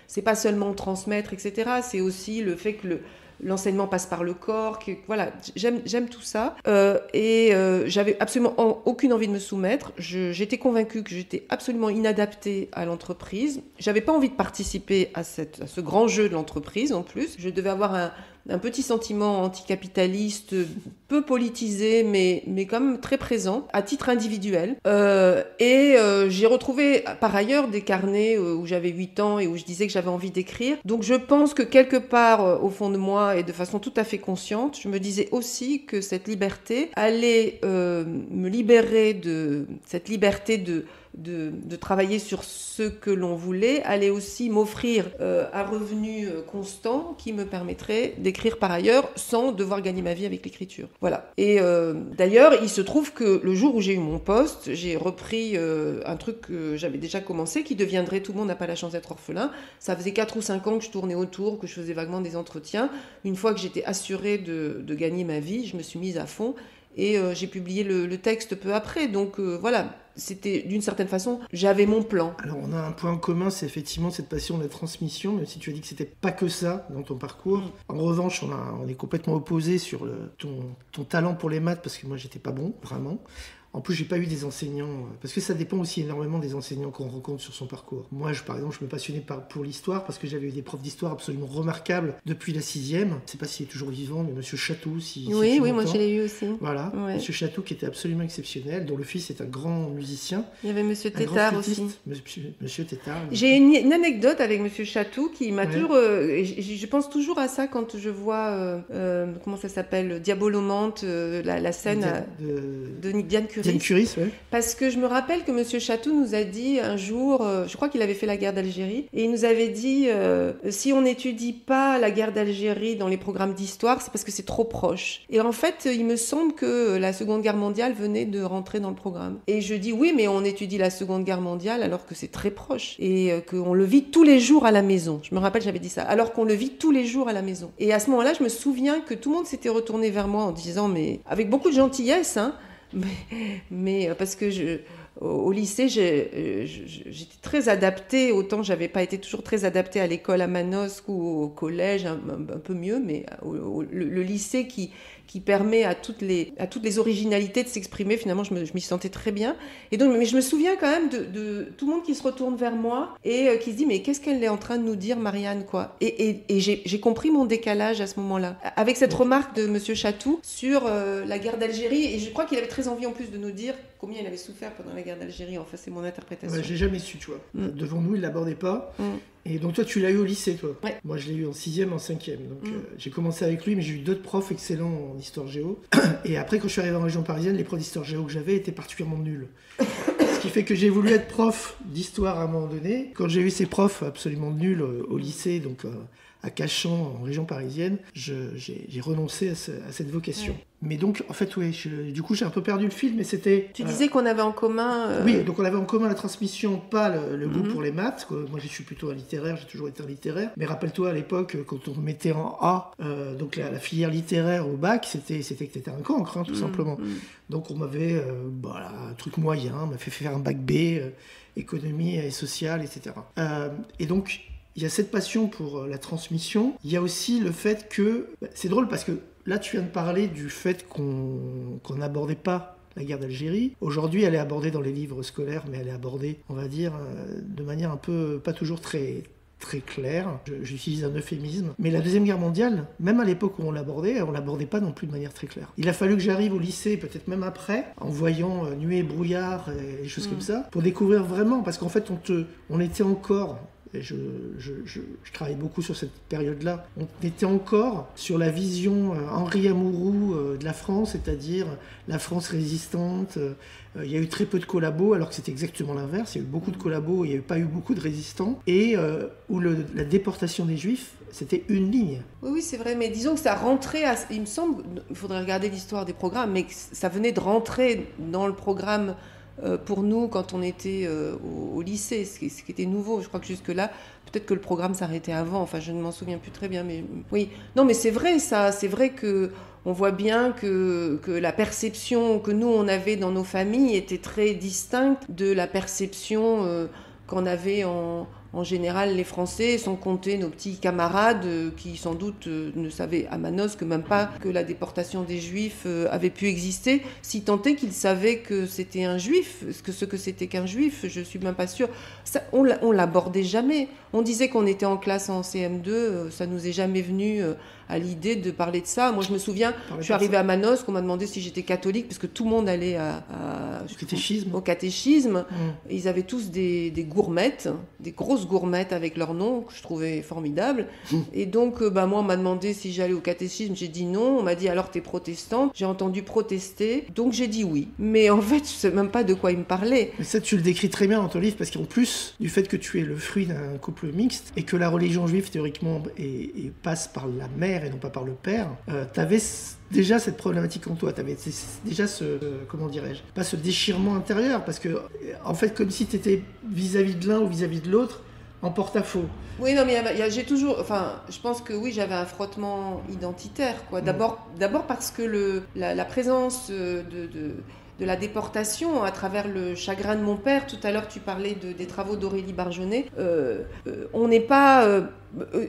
c'est pas seulement transmettre, etc. C'est aussi le fait que l'enseignement passe par le corps, voilà, j'aime tout ça. J'avais absolument aucune envie de me soumettre. J'étais convaincue que j'étais absolument inadaptée à l'entreprise. J'avais pas envie de participer à ce grand jeu de l'entreprise en plus. Je devais avoir un petit sentiment anticapitaliste, peu politisé, mais quand même très présent, à titre individuel. J'ai retrouvé par ailleurs des carnets où j'avais 8 ans et où je disais que j'avais envie d'écrire. Donc je pense que quelque part, au fond de moi, et de façon tout à fait consciente, je me disais aussi que cette liberté allait me libérer de cette liberté de travailler sur ce que l'on voulait, allait aussi m'offrir un revenu constant qui me permettrait d'écrire par ailleurs sans devoir gagner ma vie avec l'écriture. Voilà. Et d'ailleurs, il se trouve que le jour où j'ai eu mon poste, j'ai repris un truc que j'avais déjà commencé, qui deviendrait Tout le monde n'a pas la chance d'être orphelin. Ça faisait 4 ou 5 ans que je tournais autour, que je faisais vaguement des entretiens. Une fois que j'étais assurée de gagner ma vie, je me suis mise à fond. Et j'ai publié le texte peu après. Donc voilà, c'était d'une certaine façon, j'avais mon plan. Alors on a un point en commun, c'est effectivement cette passion de la transmission, même si tu as dit que c'était pas que ça dans ton parcours. En revanche, on est complètement opposés sur ton talent pour les maths, parce que moi j'étais pas bon, vraiment. En plus, j'ai pas eu des enseignants, parce que ça dépend aussi énormément des enseignants qu'on rencontre sur son parcours. Moi, par exemple, je me passionnais pour l'histoire, parce que j'avais eu des profs d'histoire absolument remarquables depuis la 6e. Je sais pas s'il est toujours vivant, mais Monsieur Chatou, oui, moi je l'ai eu aussi. Voilà, ouais. Monsieur Chatou qui était absolument exceptionnel, dont le fils est un grand musicien. Il y avait Monsieur Tétard aussi. Monsieur Tétard. J'ai une anecdote avec Monsieur Chatou qui m'a toujours... je pense toujours à ça quand je vois, comment ça s'appelle, Diabolomante, la scène de Diane Curie. Diane Curie, ouais. Parce que je me rappelle que Monsieur Chatou nous a dit un jour, je crois qu'il avait fait la guerre d'Algérie, et il nous avait dit si on n'étudie pas la guerre d'Algérie dans les programmes d'histoire, c'est parce que c'est trop proche. Et en fait, il me semble que la Seconde Guerre mondiale venait de rentrer dans le programme. Et je dis oui, mais on étudie la Seconde Guerre mondiale alors que c'est très proche et qu'on le vit tous les jours à la maison. Je me rappelle, j'avais dit ça, alors qu'on le vit tous les jours à la maison. Et à ce moment-là, je me souviens que tout le monde s'était retourné vers moi en disant, mais avec beaucoup de gentillesse, hein, mais parce que au lycée, j'étais très adaptée, autant j'avais pas été toujours très adaptée à l'école à Manosque ou au collège, un peu mieux, mais le lycée qui permet à toutes les originalités de s'exprimer, finalement je m'y sentais très bien. Et donc, mais je me souviens quand même de tout le monde qui se retourne vers moi et qui se dit mais qu'est-ce qu'elle est en train de nous dire, Marianne, quoi. Et j'ai compris mon décalage à ce moment-là, avec cette remarque de Monsieur Chatou sur la guerre d'Algérie, et je crois qu'il avait très envie en plus de nous dire combien il avait souffert pendant la guerre d'Algérie. Enfin, c'est mon interprétation. Ouais, j'ai jamais su, tu vois. Devant nous, il l'abordait pas. Et donc toi, tu l'as eu au lycée, toi. Ouais. Moi, je l'ai eu en 6e, en 5e. Donc j'ai commencé avec lui, mais j'ai eu d'autres profs excellents en histoire-géo. Et après, quand je suis arrivé en région parisienne, les profs d'histoire-géo que j'avais étaient particulièrement nuls. Ce qui fait que j'ai voulu être prof d'histoire à un moment donné. Quand j'ai eu ces profs absolument nuls au lycée, donc à Cachan, en région parisienne, j'ai renoncé à cette vocation. Ouais. Mais donc, en fait, oui, du coup, j'ai un peu perdu le fil, mais c'était... Tu disais qu'on avait en commun... Oui, donc on avait en commun la transmission, pas le goût pour les maths. Moi, je suis plutôt un littéraire, j'ai toujours été un littéraire. Mais rappelle-toi, à l'époque, quand on mettait en A, donc la filière littéraire au bac, c'était que t'étais un cancre, hein, tout simplement. Donc on m'avait, un truc moyen, on m'a fait faire un bac B, économie et sociale, etc. Et donc... Il y a cette passion pour la transmission. Il y a aussi le fait que... C'est drôle parce que là, tu viens de parler du fait qu'on n'abordait pas la guerre d'Algérie. Aujourd'hui, elle est abordée dans les livres scolaires, mais elle est abordée, on va dire, de manière un peu... pas toujours très claire. J'utilise un euphémisme. Mais la Deuxième Guerre mondiale, même à l'époque où on l'abordait pas non plus de manière très claire. Il a fallu que j'arrive au lycée, peut-être même après, en voyant nuées et brouillard et des choses comme ça, pour découvrir vraiment, parce qu'en fait, on était encore... Et je travaille beaucoup sur cette période-là. On était encore sur la vision Henri Amouroux de la France, c'est-à-dire la France résistante. Il y a eu très peu de collabos, alors que c'était exactement l'inverse. Il y a eu beaucoup de collabos, il n'y a pas eu beaucoup de résistants. Et où la déportation des Juifs, c'était une ligne. Oui, c'est vrai, mais disons que ça rentrait, il me semble, il faudrait regarder l'histoire des programmes, mais que ça venait de rentrer dans le programme pour nous quand on était au lycée, ce qui était nouveau. Je crois que jusque-là, peut-être que le programme s'arrêtait avant, enfin je ne m'en souviens plus très bien, mais oui. Non, mais c'est vrai ça, c'est vrai qu'on voit bien que la perception que nous on avait dans nos familles était très distincte de la perception qu'on avait en En général, les Français, sans compter nos petits camarades qui sans doute ne savaient à Manosque même pas que la déportation des Juifs avait pu exister, si tant est qu'ils savaient que c'était un Juif, ce que c'était qu'un Juif, je suis même pas sûre. Ça, on l'abordait jamais. On disait qu'on était en classe en CM2, ça nous est jamais venu à l'idée de parler de ça. Moi, je me souviens, je suis arrivée à Manosque, on m'a demandé si j'étais catholique, parce que tout le monde allait au catéchisme. Ils avaient tous des gourmettes, des grosses gourmettes avec leur nom, que je trouvais formidable. Et donc, moi, on m'a demandé si j'allais au catéchisme. J'ai dit non. On m'a dit, alors, t'es protestante? J'ai entendu protester. Donc, j'ai dit oui. Mais en fait, je sais même pas de quoi il me parlait. Mais ça, tu le décris très bien dans ton livre, parce qu'en plus du fait que tu es le fruit d'un couple mixte, et que la religion juive, théoriquement, passe par la mère et non pas par le père, t'avais déjà cette problématique en toi, t'avais déjà comment dirais-je, pas ce déchirement intérieur, parce que, en fait, comme si t'étais vis-à-vis de l'un ou vis-à-vis de l'autre, en porte-à-faux. Oui, non, mais j'ai toujours... Enfin, je pense que oui, j'avais un frottement identitaire, quoi. D'abord parce que la présence de la déportation à travers le chagrin de mon père. Tout à l'heure, tu parlais des travaux d'Aurélie Barjonnet. On n'est pas...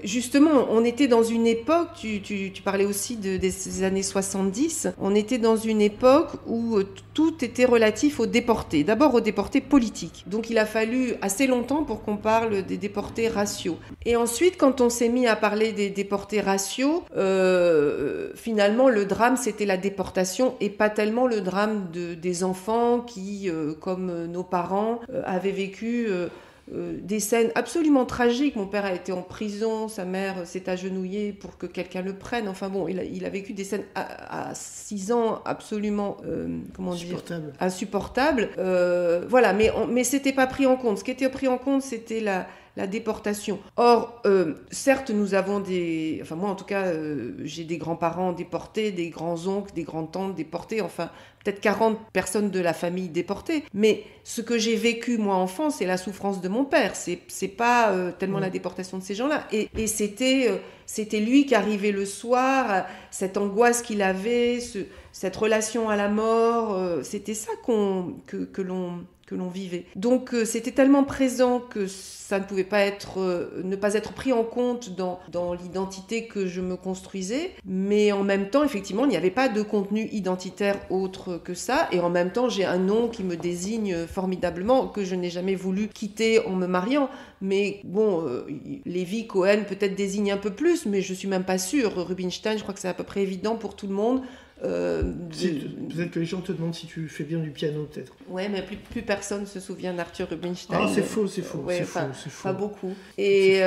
justement, on était dans une époque, tu parlais aussi des années 70, on était dans une époque où tout était relatif aux déportés. D'abord aux déportés politiques. Donc il a fallu assez longtemps pour qu'on parle des déportés raciaux. Et ensuite, quand on s'est mis à parler des déportés raciaux, finalement, le drame, c'était la déportation et pas tellement le drame des enfants qui, comme nos parents, avaient vécu... des scènes absolument tragiques. Mon père a été en prison, sa mère s'est agenouillée pour que quelqu'un le prenne. Enfin bon, il a vécu des scènes à 6 ans absolument insupportables. Voilà, mais c'était pas pris en compte. Ce qui était pris en compte, c'était la déportation. Or, certes, nous avons enfin moi en tout cas, j'ai des grands-parents déportés, des grands-oncles, des grandes-tantes déportées, enfin peut-être 40 personnes de la famille déportées. Mais ce que j'ai vécu moi enfant, c'est la souffrance de mon père. C'est pas tellement la déportation de ces gens-là. Et c'était lui qui arrivait le soir, cette angoisse qu'il avait, cette relation à la mort. C'était ça que l'on vivait. Donc c'était tellement présent que ça ne pouvait pas ne pas être pris en compte dans l'identité que je me construisais, mais en même temps, effectivement, il n'y avait pas de contenu identitaire autre que ça, et en même temps, j'ai un nom qui me désigne formidablement, que je n'ai jamais voulu quitter en me mariant, mais bon, Lévy Cohen peut-être désigne un peu plus, mais je suis même pas sûre. Rubinstein, je crois que c'est à peu près évident pour tout le monde. Peut-être que les gens te demandent si tu fais bien du piano, peut-être. Ouais, mais plus personne se souvient d'Arthur Rubinstein. Ah, c'est faux. Ouais, pas beaucoup. Et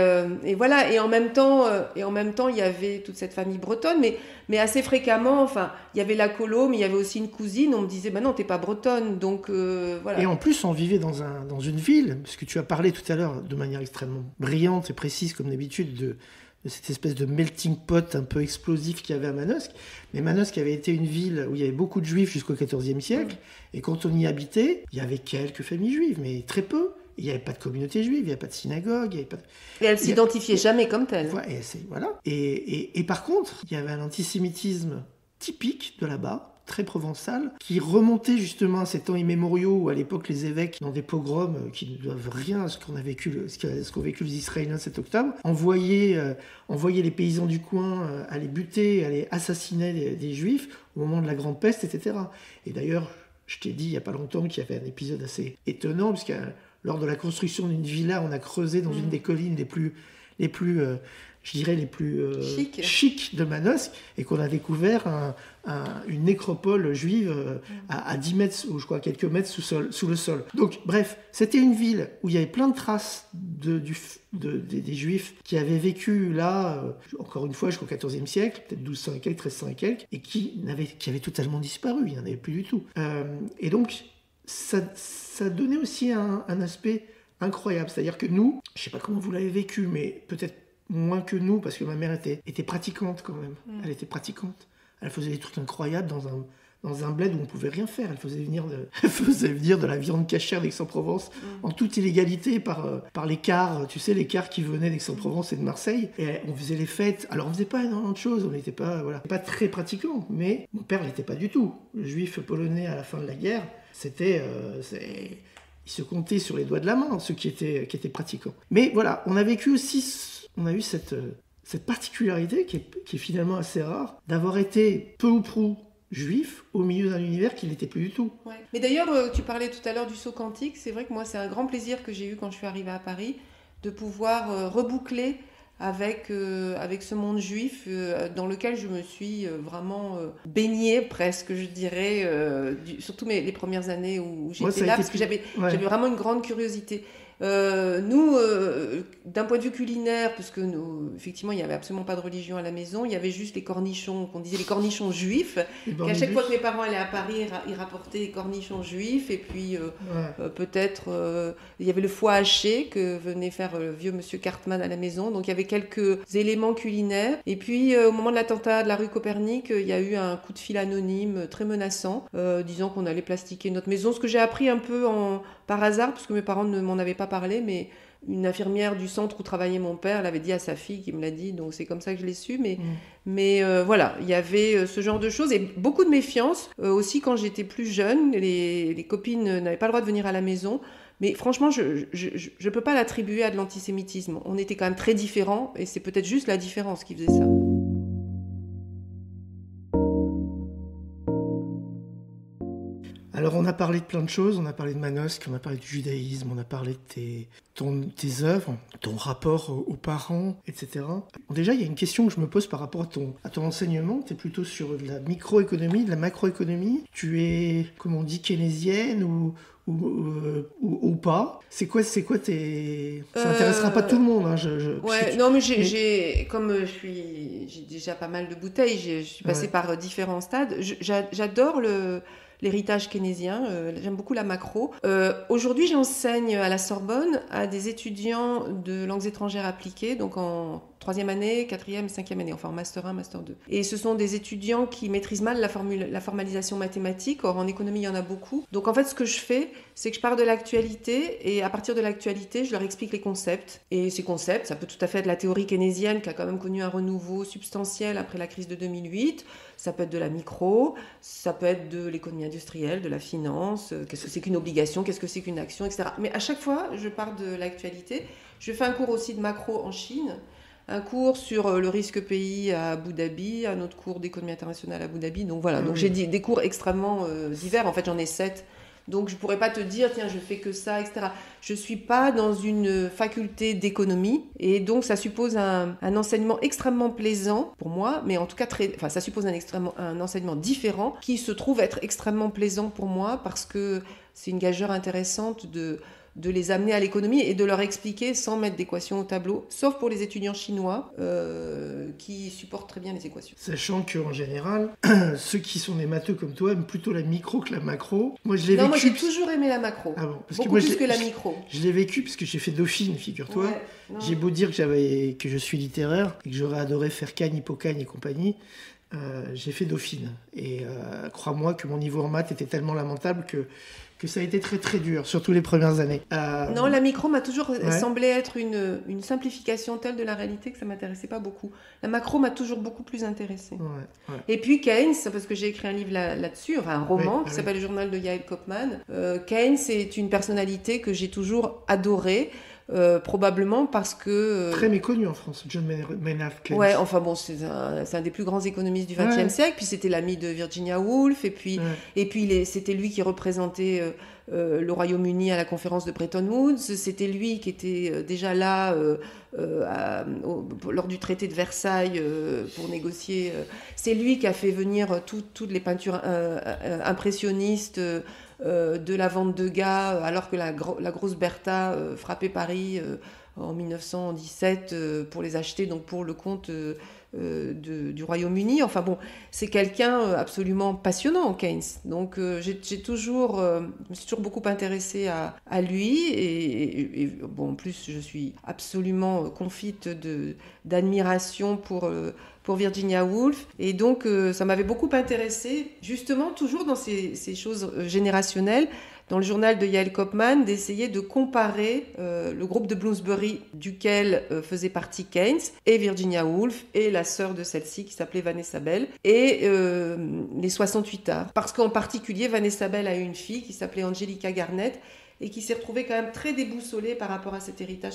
voilà. Et en même temps, il y avait toute cette famille bretonne, mais assez fréquemment. Enfin, il y avait la colo, mais il y avait aussi une cousine. On me disait, bah non, t'es pas bretonne, donc voilà. Et en plus, on vivait dans une ville, parce que tu as parlé tout à l'heure de manière extrêmement brillante et précise, comme d'habitude, de cette espèce de melting pot un peu explosif qu'il y avait à Manosque. Mais Manosque avait été une ville où il y avait beaucoup de juifs jusqu'au XIVe siècle. Et quand on y habitait, il y avait quelques familles juives, mais très peu. Il n'y avait pas de communauté juive, il n'y avait pas de synagogue. Il y avait pas de... Et elle ne s'identifiait jamais comme telle. Voilà. Et par contre, il y avait un antisémitisme typique de là-bas, très provençal, qui remontait justement à ces temps immémoriaux où à l'époque les évêques, dans des pogroms qui ne doivent rien à ce qu'ont vécu les Israéliens le 7 octobre, envoyaient les paysans du coin aller buter, aller assassiner des Juifs au moment de la Grande Peste, etc. Et d'ailleurs, je t'ai dit il n'y a pas longtemps qu'il y avait un épisode assez étonnant, puisque lors de la construction d'une villa, on a creusé dans une des collines les plus chics de Manosque, et qu'on a découvert une nécropole juive à 10 mètres, ou je crois quelques mètres sous le sol. Donc bref, c'était une ville où il y avait plein de traces des juifs qui avaient vécu là, encore une fois jusqu'au XIVe siècle, peut-être 1200 et quelques, 1300 et quelques, et qui avaient totalement disparu, il n'y en avait plus du tout. Et donc ça donnait aussi un aspect incroyable, c'est-à-dire que nous, je ne sais pas comment vous l'avez vécu, mais peut-être moins que nous, parce que ma mère était pratiquante quand même. Elle était pratiquante. Elle faisait des trucs incroyables dans un bled où on ne pouvait rien faire. Elle faisait venir de la viande cachère d'Aix-en-Provence en toute illégalité par les cars, tu sais, les cars qui venaient d'Aix-en-Provence et de Marseille. Et on faisait les fêtes. Alors on faisait pas énormément de choses, on n'était pas très pratiquants, mais mon père l'était pas du tout. Le juif polonais à la fin de la guerre, c'était ils se comptaient sur les doigts de la main, ceux qui étaient pratiquants. Mais voilà, on a eu cette particularité qui est finalement assez rare, d'avoir été peu ou prou juif au milieu d'un univers qui n'était plus du tout. Ouais. Mais d'ailleurs, tu parlais tout à l'heure du saut quantique. C'est vrai que moi, c'est un grand plaisir que j'ai eu quand je suis arrivée à Paris de pouvoir reboucler avec ce monde juif dans lequel je me suis vraiment baignée presque, je dirais, surtout les premières années où j'étais là, parce que j'avais vraiment une grande curiosité. Nous, d'un point de vue culinaire, parce que effectivement, il n'y avait absolument pas de religion à la maison, il y avait juste les cornichons, qu'on disait les cornichons juifs. À chaque fois que mes parents allaient à Paris, ils rapportaient les cornichons juifs. Et puis, peut-être, il y avait le foie haché que venait faire le vieux monsieur Cartman à la maison. Donc, il y avait quelques éléments culinaires. Et puis, au moment de l'attentat de la rue Copernic, il y a eu un coup de fil anonyme très menaçant, disant qu'on allait plastiquer notre maison. Ce que j'ai appris un peu par hasard, parce que mes parents ne m'en avaient pas parlé, mais une infirmière du centre où travaillait mon père l'avait dit à sa fille, qui me l'a dit, donc c'est comme ça que je l'ai su. Mais voilà, il y avait ce genre de choses et beaucoup de méfiance. Aussi, quand j'étais plus jeune, les copines n'avaient pas le droit de venir à la maison. Mais franchement, je ne peux pas l'attribuer à de l'antisémitisme. On était quand même très différents et c'est peut-être juste la différence qui faisait ça. Alors on a parlé de plein de choses, on a parlé de Manosque, on a parlé du judaïsme, on a parlé de tes œuvres, ton rapport aux parents, etc. Bon, déjà, il y a une question que je me pose par rapport à ton enseignement. Tu es plutôt sur de la microéconomie, de la macroéconomie. Tu es, comme on dit, keynésienne ou pas. C'est quoi tes... Ça n'intéressera pas tout le monde. Hein, non, mais j'ai déjà pas mal de bouteilles, je suis passée par différents stades. J'adore l'héritage keynésien, j'aime beaucoup la macro. Aujourd'hui, j'enseigne à la Sorbonne à des étudiants de langues étrangères appliquées, donc en 3e année, 4e, 5e année, enfin en Master 1, Master 2. Et ce sont des étudiants qui maîtrisent mal la formalisation mathématique, or en économie, il y en a beaucoup. Donc en fait, ce que je fais, c'est que je pars de l'actualité, et à partir de l'actualité, je leur explique les concepts. Et ces concepts, ça peut tout à fait être la théorie keynésienne, qui a quand même connu un renouveau substantiel après la crise de 2008, ça peut être de la micro, ça peut être de l'économie industrielle, de la finance, qu'est-ce que c'est qu'une obligation, qu'est-ce que c'est qu'une action, etc. Mais à chaque fois, je pars de l'actualité. Je fais un cours aussi de macro en Chine, un cours sur le risque pays à Abu Dhabi, un autre cours d'économie internationale à Abu Dhabi. Donc voilà, donc j'ai des cours extrêmement divers. En fait, j'en ai 7. Donc je ne pourrais pas te dire, tiens, je fais que ça, etc. Je ne suis pas dans une faculté d'économie. Et donc ça suppose un enseignement extrêmement plaisant pour moi, mais en tout cas, ça suppose un enseignement différent qui se trouve être extrêmement plaisant pour moi parce que c'est une gageure intéressante de les amener à l'économie et de leur expliquer sans mettre d'équations au tableau, sauf pour les étudiants chinois qui supportent très bien les équations. Sachant qu'en général, ceux qui sont des matheux comme toi aiment plutôt la micro que la macro. Moi, moi j'ai toujours aimé la macro, beaucoup plus que la micro. Je l'ai vécu parce que j'ai fait Dauphine, figure-toi. J'ai beau dire que je suis littéraire et que j'aurais adoré faire Cagne, Hippocagne et compagnie. J'ai fait Dauphine et crois-moi que mon niveau en maths était tellement lamentable que ça a été très très dur, surtout les premières années. Non, la micro m'a toujours semblé être une simplification telle de la réalité que ça ne m'intéressait pas beaucoup. La macro m'a toujours beaucoup plus intéressée. Et puis Keynes, parce que j'ai écrit un livre là-dessus, enfin un roman qui s'appelle Le journal de Yael Kopman. Keynes est une personnalité que j'ai toujours adorée. Probablement parce que... Très méconnu en France, John Maynard Keynes. Ouais, enfin bon, c'est un des plus grands économistes du XXe siècle, puis c'était l'ami de Virginia Woolf, et puis c'était lui qui représentait le Royaume-Uni à la conférence de Bretton Woods, c'était lui qui était déjà là lors du traité de Versailles pour négocier. C'est lui qui a fait venir toutes les peintures impressionnistes de la vente de Degas, alors que la grosse Bertha frappait Paris en 1917 pour les acheter, donc pour le compte du Royaume-Uni. Enfin bon, c'est quelqu'un absolument passionnant, Keynes. Donc je me suis toujours beaucoup intéressée à lui et bon, en plus je suis absolument confite d'admiration pour Virginia Woolf, et donc ça m'avait beaucoup intéressée, justement toujours dans ces choses générationnelles, dans le journal de Yael Kopman, d'essayer de comparer le groupe de Bloomsbury duquel faisait partie Keynes et Virginia Woolf et la sœur de celle-ci qui s'appelait Vanessa Bell et les 68 arts. Parce qu'en particulier, Vanessa Bell a eu une fille qui s'appelait Angelica Garnett et qui s'est retrouvé quand même très déboussolé par rapport à cet héritage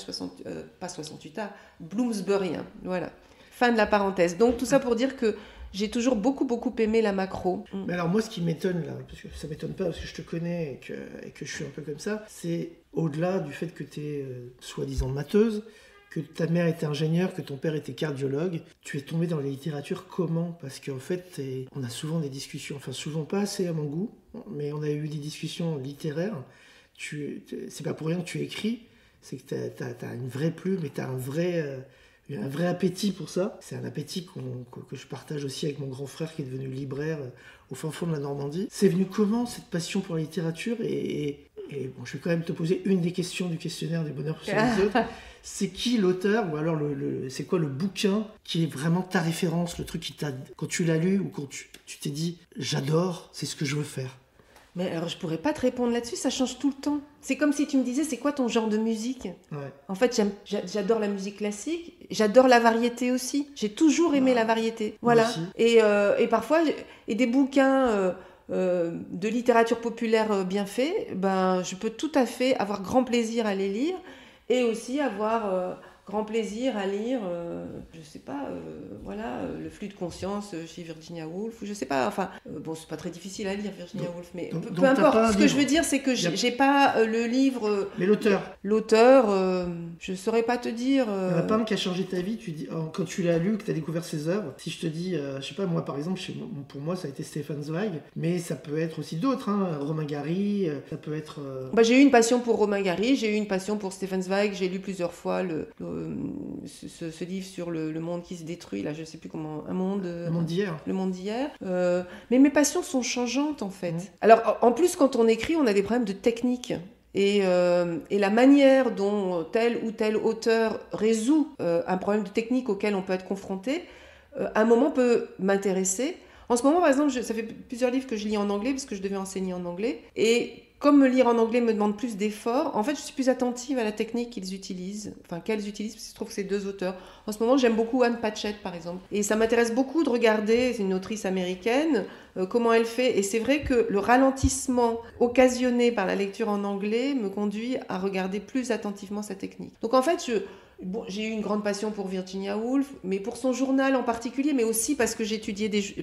pas 68A, bloomsburien. Voilà. Fin de la parenthèse. Donc tout ça pour dire que j'ai toujours beaucoup aimé la macro. Mais alors moi, ce qui m'étonne là, parce que ça m'étonne pas parce que je te connais et que je suis un peu comme ça, c'est au-delà du fait que tu es soi-disant matheuse, que ta mère était ingénieure, que ton père était cardiologue, tu es tombé dans la littérature comment ? Parce qu'en fait, on a souvent des discussions, enfin souvent pas assez à mon goût, mais on a eu des discussions littéraires. C'est pas pour rien que tu écris, c'est que t'as une vraie plume et t'as un vrai appétit pour ça. C'est un appétit que je partage aussi avec mon grand frère qui est devenu libraire au fin fond de la Normandie. C'est venu comment cette passion pour la littérature et bon, je vais quand même te poser une des questions du questionnaire du bonheur sur les autres. C'est qui l'auteur ou alors c'est quoi le bouquin qui est vraiment ta référence, le truc qui t'a, quand tu l'as lu ou quand tu t'es dit j'adore, c'est ce que je veux faire. Mais alors, je pourrais pas te répondre là-dessus, ça change tout le temps. C'est comme si tu me disais, c'est quoi ton genre de musique ? Ouais. En fait, j'adore la musique classique, j'adore la variété aussi. J'ai toujours aimé la variété. Voilà. Et parfois, des bouquins de littérature populaire bien faits, je peux tout à fait avoir grand plaisir à les lire et aussi avoir grand plaisir à lire, je sais pas, Le flux de conscience chez Virginia Woolf, ou je sais pas, enfin, bon, c'est pas très difficile à lire Virginia Woolf, mais peu importe. Ce que je veux dire, c'est que j'ai pas le livre. Mais l'auteur. Je saurais pas te dire. Il y en a pas un qui a changé ta vie, tu dis, quand tu l'as lu, que tu as découvert ses œuvres. Si je te dis, je sais pas, moi par exemple, pour moi ça a été Stefan Zweig, mais ça peut être aussi d'autres, hein, Romain Gary, ça peut être. J'ai eu une passion pour Romain Gary, j'ai eu une passion pour Stefan Zweig, j'ai lu plusieurs fois ce livre sur le monde qui se détruit, là je sais plus comment, le monde d'hier. Mais mes passions sont changeantes en fait. Alors en plus quand on écrit, on a des problèmes de technique. Et la manière dont tel ou tel auteur résout un problème de technique auquel on peut être confronté, à un moment peut m'intéresser. En ce moment, par exemple, ça fait plusieurs livres que je lis en anglais parce que je devais enseigner en anglais. Et comme me lire en anglais me demande plus d'efforts, en fait, je suis plus attentive à la technique qu'elles utilisent, parce que je trouve que c'est deux auteurs. En ce moment, j'aime beaucoup Anne Patchett, par exemple. Et ça m'intéresse beaucoup de regarder, c'est une autrice américaine, comment elle fait. Et c'est vrai que le ralentissement occasionné par la lecture en anglais me conduit à regarder plus attentivement sa technique. Donc en fait, j'ai eu une grande passion pour Virginia Woolf, mais pour son journal en particulier, mais aussi parce que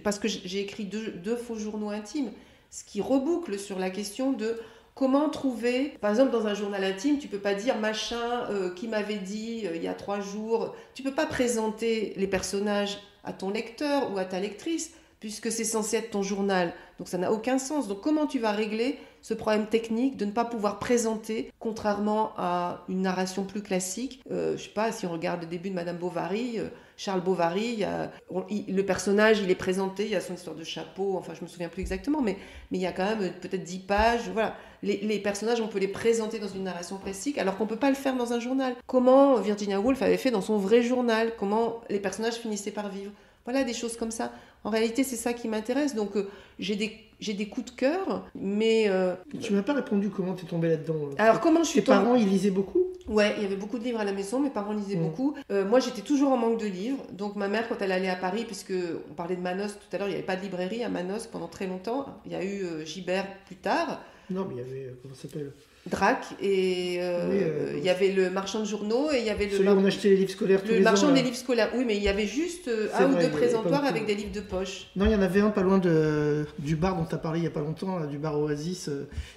parce que j'ai écrit deux faux journaux intimes, ce qui reboucle sur la question de comment trouver, par exemple dans un journal intime, tu peux pas dire machin qui m'avait dit il y a 3 jours, tu peux pas présenter les personnages à ton lecteur ou à ta lectrice, puisque c'est censé être ton journal, donc ça n'a aucun sens. Donc comment tu vas régler ce problème technique de ne pas pouvoir présenter, contrairement à une narration plus classique, je sais pas, si on regarde le début de Madame Bovary, Charles Bovary, le personnage il est présenté, il y a son histoire de chapeau, enfin je me souviens plus exactement, mais il y a quand même peut-être 10 pages, voilà. Les personnages, on peut les présenter dans une narration classique, alors qu'on peut pas le faire dans un journal. Comment Virginia Woolf avait fait dans son vrai journal, comment les personnages finissaient par vivre. Voilà, des choses comme ça. En réalité, c'est ça qui m'intéresse. Donc, j'ai des coups de cœur, mais... Tu m'as pas répondu comment tu es tombée là-dedans. Alors, comment je suis tombée... Tes parents, ils lisaient beaucoup ? Ouais, il y avait beaucoup de livres à la maison, mes parents lisaient beaucoup. Moi, j'étais toujours en manque de livres. Donc, ma mère, quand elle allait à Paris, puisque on parlait de Manosque tout à l'heure, il n'y avait pas de librairie à Manosque pendant très longtemps. Il y a eu Gibert plus tard. Non, mais il y avait... comment ça s'appelle ? Drac, et il y avait le marchand de journaux, et il y avait celui où on achetait les livres scolaires tous les ans. Le marchand des livres scolaires, oui, mais il y avait juste un ou deux présentoirs avec des livres de poche. Non, il y en avait un pas loin du bar dont tu as parlé il n'y a pas longtemps, du bar Oasis.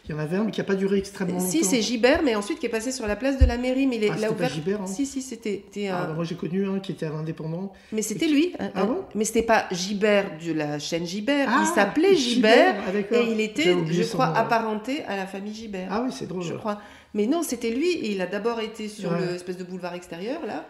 Il y en avait un, mais qui n'a pas duré extrêmement longtemps. Si, c'est Gibert, mais ensuite qui est passé sur la place de la mairie. Mais il a ouvert... pas Gibert, hein. Si, c'était un... moi j'ai connu un qui était à l'Indépendant. Mais c'était lui. Ah bon ? Mais c'était pas Gibert de la chaîne Gibert. Il s'appelait Gibert et il était, je crois, apparenté à la famille Gibert. Ah oui, c'est drôle. Je crois. Mais non, c'était lui, et il a d'abord été sur l'espèce de boulevard extérieur, là,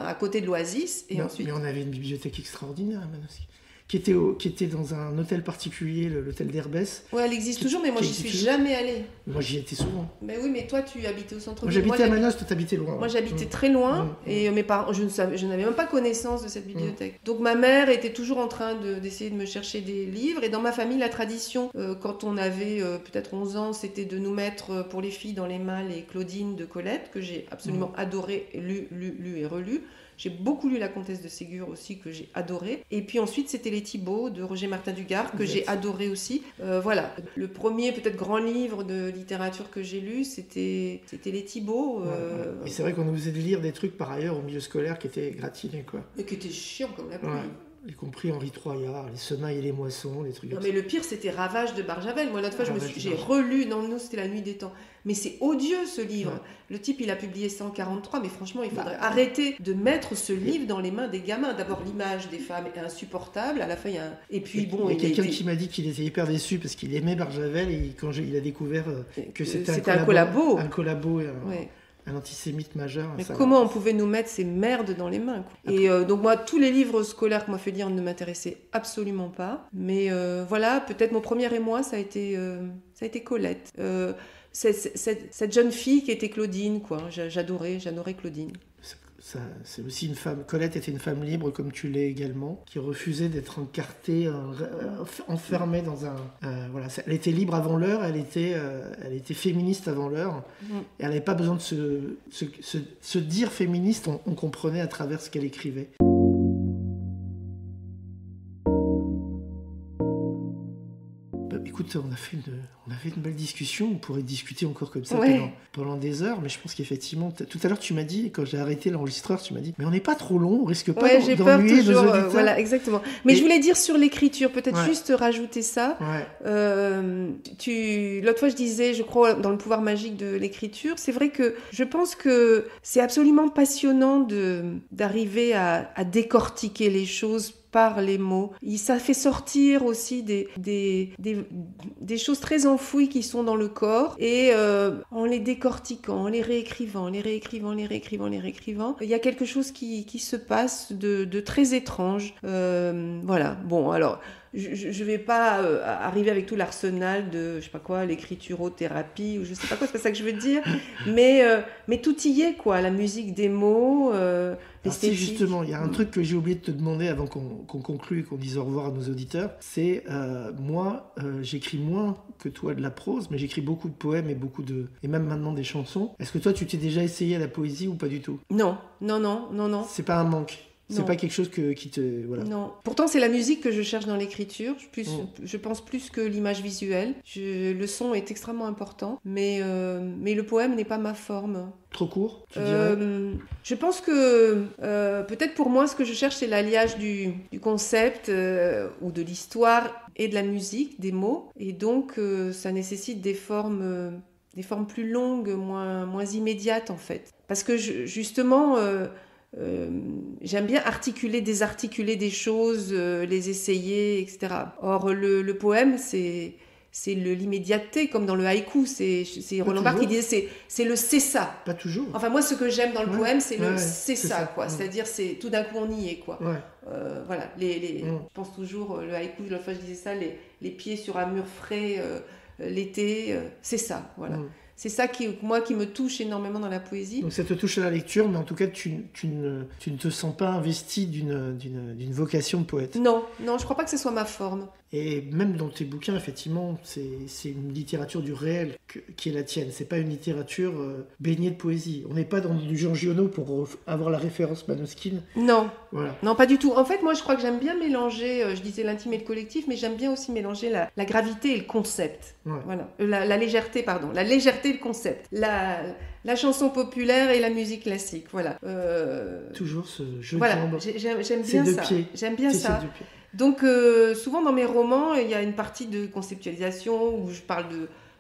à côté de l'Oasis, et ensuite... Mais on avait une bibliothèque extraordinaire à Manosque, qui était dans un hôtel particulier, l'hôtel d'Herbès. Ouais, elle existe toujours, mais moi j'y suis jamais allée. Moi j'y étais souvent. Mais oui, mais toi tu habitais au centre-ville. Moi j'habitais à Manosque, toi t'habitais loin. Moi j'habitais très loin, et mes parents, je n'avais même pas connaissance de cette bibliothèque. Donc ma mère était toujours en train d'essayer de me chercher des livres, et dans ma famille, la tradition, quand on avait peut-être 11 ans, c'était de nous mettre pour les filles dans les mains les Claudine de Colette, que j'ai absolument adoré, lu et relu. J'ai beaucoup lu La Comtesse de Ségur aussi, que j'ai adoré. Et puis ensuite, c'était les Les Thibauts de Roger Martin Dugard, que Exact. j'ai adoré aussi. Voilà, le premier peut-être grand livre de littérature que j'ai lu, c'était Les Thibauts. Et c'est vrai qu'on nous faisait lire des trucs par ailleurs au milieu scolaire qui étaient gratinés, quoi. Mais qui était chiant comme la pluie. Ouais. Y compris Henri Troyard, les semailles et les moissons, les trucs Non comme mais ça. le pire c'était Ravage de Barjavel. Moi l'autre fois Ravage de j'ai Barjavel. relu, non nous c'était La Nuit des Temps. Mais c'est odieux ce livre. Ouais. Le type il a publié ça en 43, mais franchement il faudrait arrêter de mettre ce livre dans les mains des gamins. D'abord l'image des femmes est insupportable, à la fin il y a un... Et puis bon... Il y a quelqu'un qui m'a dit qu'il était hyper déçu parce qu'il aimait Barjavel et quand il a découvert que c'était un collabo. Un collabo. Ouais. Un antisémite majeur. Mais comment on pouvait nous mettre ces merdes dans les mains, quoi. Et donc moi, tous les livres scolaires qu'on m'a fait lire ne m'intéressaient absolument pas. Mais voilà, peut-être mon premier émoi, ça a été Colette. Cette jeune fille qui était Claudine, quoi. J'adorais Claudine. C'est aussi une femme. Colette était une femme libre, comme tu l'es également, qui refusait d'être encartée, enfermée dans un. Voilà, elle était libre avant l'heure, elle était féministe avant l'heure, et elle n'avait pas besoin de se dire féministe. On comprenait à travers ce qu'elle écrivait. Écoute, on a fait une belle discussion. On pourrait discuter encore comme ça pendant des heures, mais je pense qu'effectivement, tout à l'heure tu m'as dit, quand j'ai arrêté l'enregistreur, tu m'as dit, mais on n'est pas trop long, on risque pas j'ai peur d'ennuyer toujours, nos auditeurs. voilà, exactement. Mais je voulais dire sur l'écriture, peut-être juste rajouter ça. L'autre fois je disais, je crois, dans le pouvoir magique de l'écriture, c'est vrai que je pense que c'est absolument passionnant d'arriver à décortiquer les choses par les mots. Ça fait sortir aussi des choses très enfouies qui sont dans le corps, et en les décortiquant, en les réécrivant, il y a quelque chose qui se passe de très étrange. Voilà, bon, alors... Je vais pas arriver avec tout l'arsenal de, je sais pas quoi, l'écriturothérapie, ou je sais pas quoi, c'est pas ça que je veux dire, mais tout y est, quoi, la musique des mots, l'esthétique. Si, justement, il y a un truc que j'ai oublié de te demander avant qu'on conclue et qu'on dise au revoir à nos auditeurs, c'est, moi, j'écris moins que toi de la prose, mais j'écris beaucoup de poèmes et même maintenant des chansons. Est-ce que toi, tu t'es déjà essayé à la poésie ou pas du tout ? Non. C'est pas un manque. C'est Non. pas quelque chose qui te... Voilà. Non. Pourtant, c'est la musique que je cherche dans l'écriture. Je pense plus que l'image visuelle. Le son est extrêmement important. Mais le poème n'est pas ma forme. Trop court, tu dirais ? Je pense que peut-être pour moi, ce que je cherche, c'est l'alliage du concept ou de l'histoire et de la musique, des mots. Et donc, ça nécessite des formes plus longues, moins immédiates, en fait. Parce que justement... j'aime bien désarticuler des choses, les essayer, etc. Or, le poème, c'est l'immédiateté, comme dans le haïku. C'est Roland Barthes qui disait, c'est le c'est ça. Pas toujours. Enfin, moi, ce que j'aime dans le poème, c'est le c'est ça, quoi. Ouais. C'est-à-dire, c'est tout d'un coup, on y est, quoi. Ouais. Voilà. Je pense toujours, le haïku, l'autre fois, je disais ça, les pieds sur un mur frais, l'été, c'est ça, voilà. C'est ça qui me touche énormément dans la poésie. Donc ça te touche à la lecture, mais en tout cas, tu ne te sens pas investi d'une vocation de poète. Non, je crois pas que ce soit ma forme. Et même dans tes bouquins, effectivement, c'est une littérature du réel qui est la tienne. C'est pas une littérature baignée de poésie. On n'est pas dans du Jean Giono pour avoir la référence Manoskin. Non, voilà. Non, pas du tout. En fait, moi, je crois que j'aime bien mélanger, je disais l'intime et le collectif, mais j'aime bien aussi mélanger la gravité et le concept. Ouais. Voilà. La légèreté, pardon. La légèreté et le concept. La chanson populaire et la musique classique. Voilà. Toujours ce jeu de voilà. jambes. J'aime bien ça. J'aime bien ça. Donc, souvent dans mes romans, il y a une partie de conceptualisation où je parle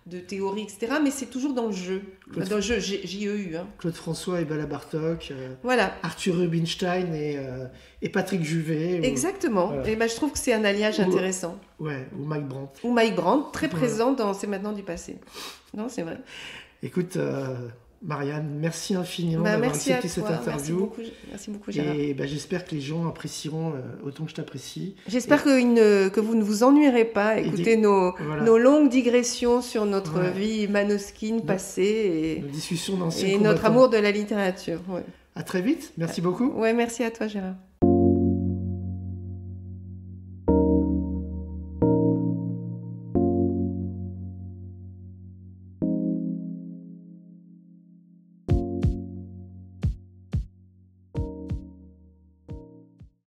de théorie, etc. Mais c'est toujours dans le jeu. Dans le jeu, J-E-U. Hein. Claude François et Bala Bartok. Voilà. Arthur Rubinstein et Patrick Juvet. Exactement. Voilà. Et je trouve que c'est un alliage intéressant. Ouais, ou Mike Brandt. Ou Mike Brandt, très présent dans C'est maintenant du passé. Non, c'est vrai. Écoute... Marianne, merci infiniment d'avoir accepté cette interview. Merci beaucoup, Gérard. Et j'espère que les gens apprécieront autant que je t'apprécie. J'espère que vous ne vous ennuierez pas à écouter nos longues digressions sur notre vie Manoskin passée et, nos discussions d'anciens et notre amour de la littérature. Ouais. À très vite, merci beaucoup. Ouais, merci à toi, Gérard.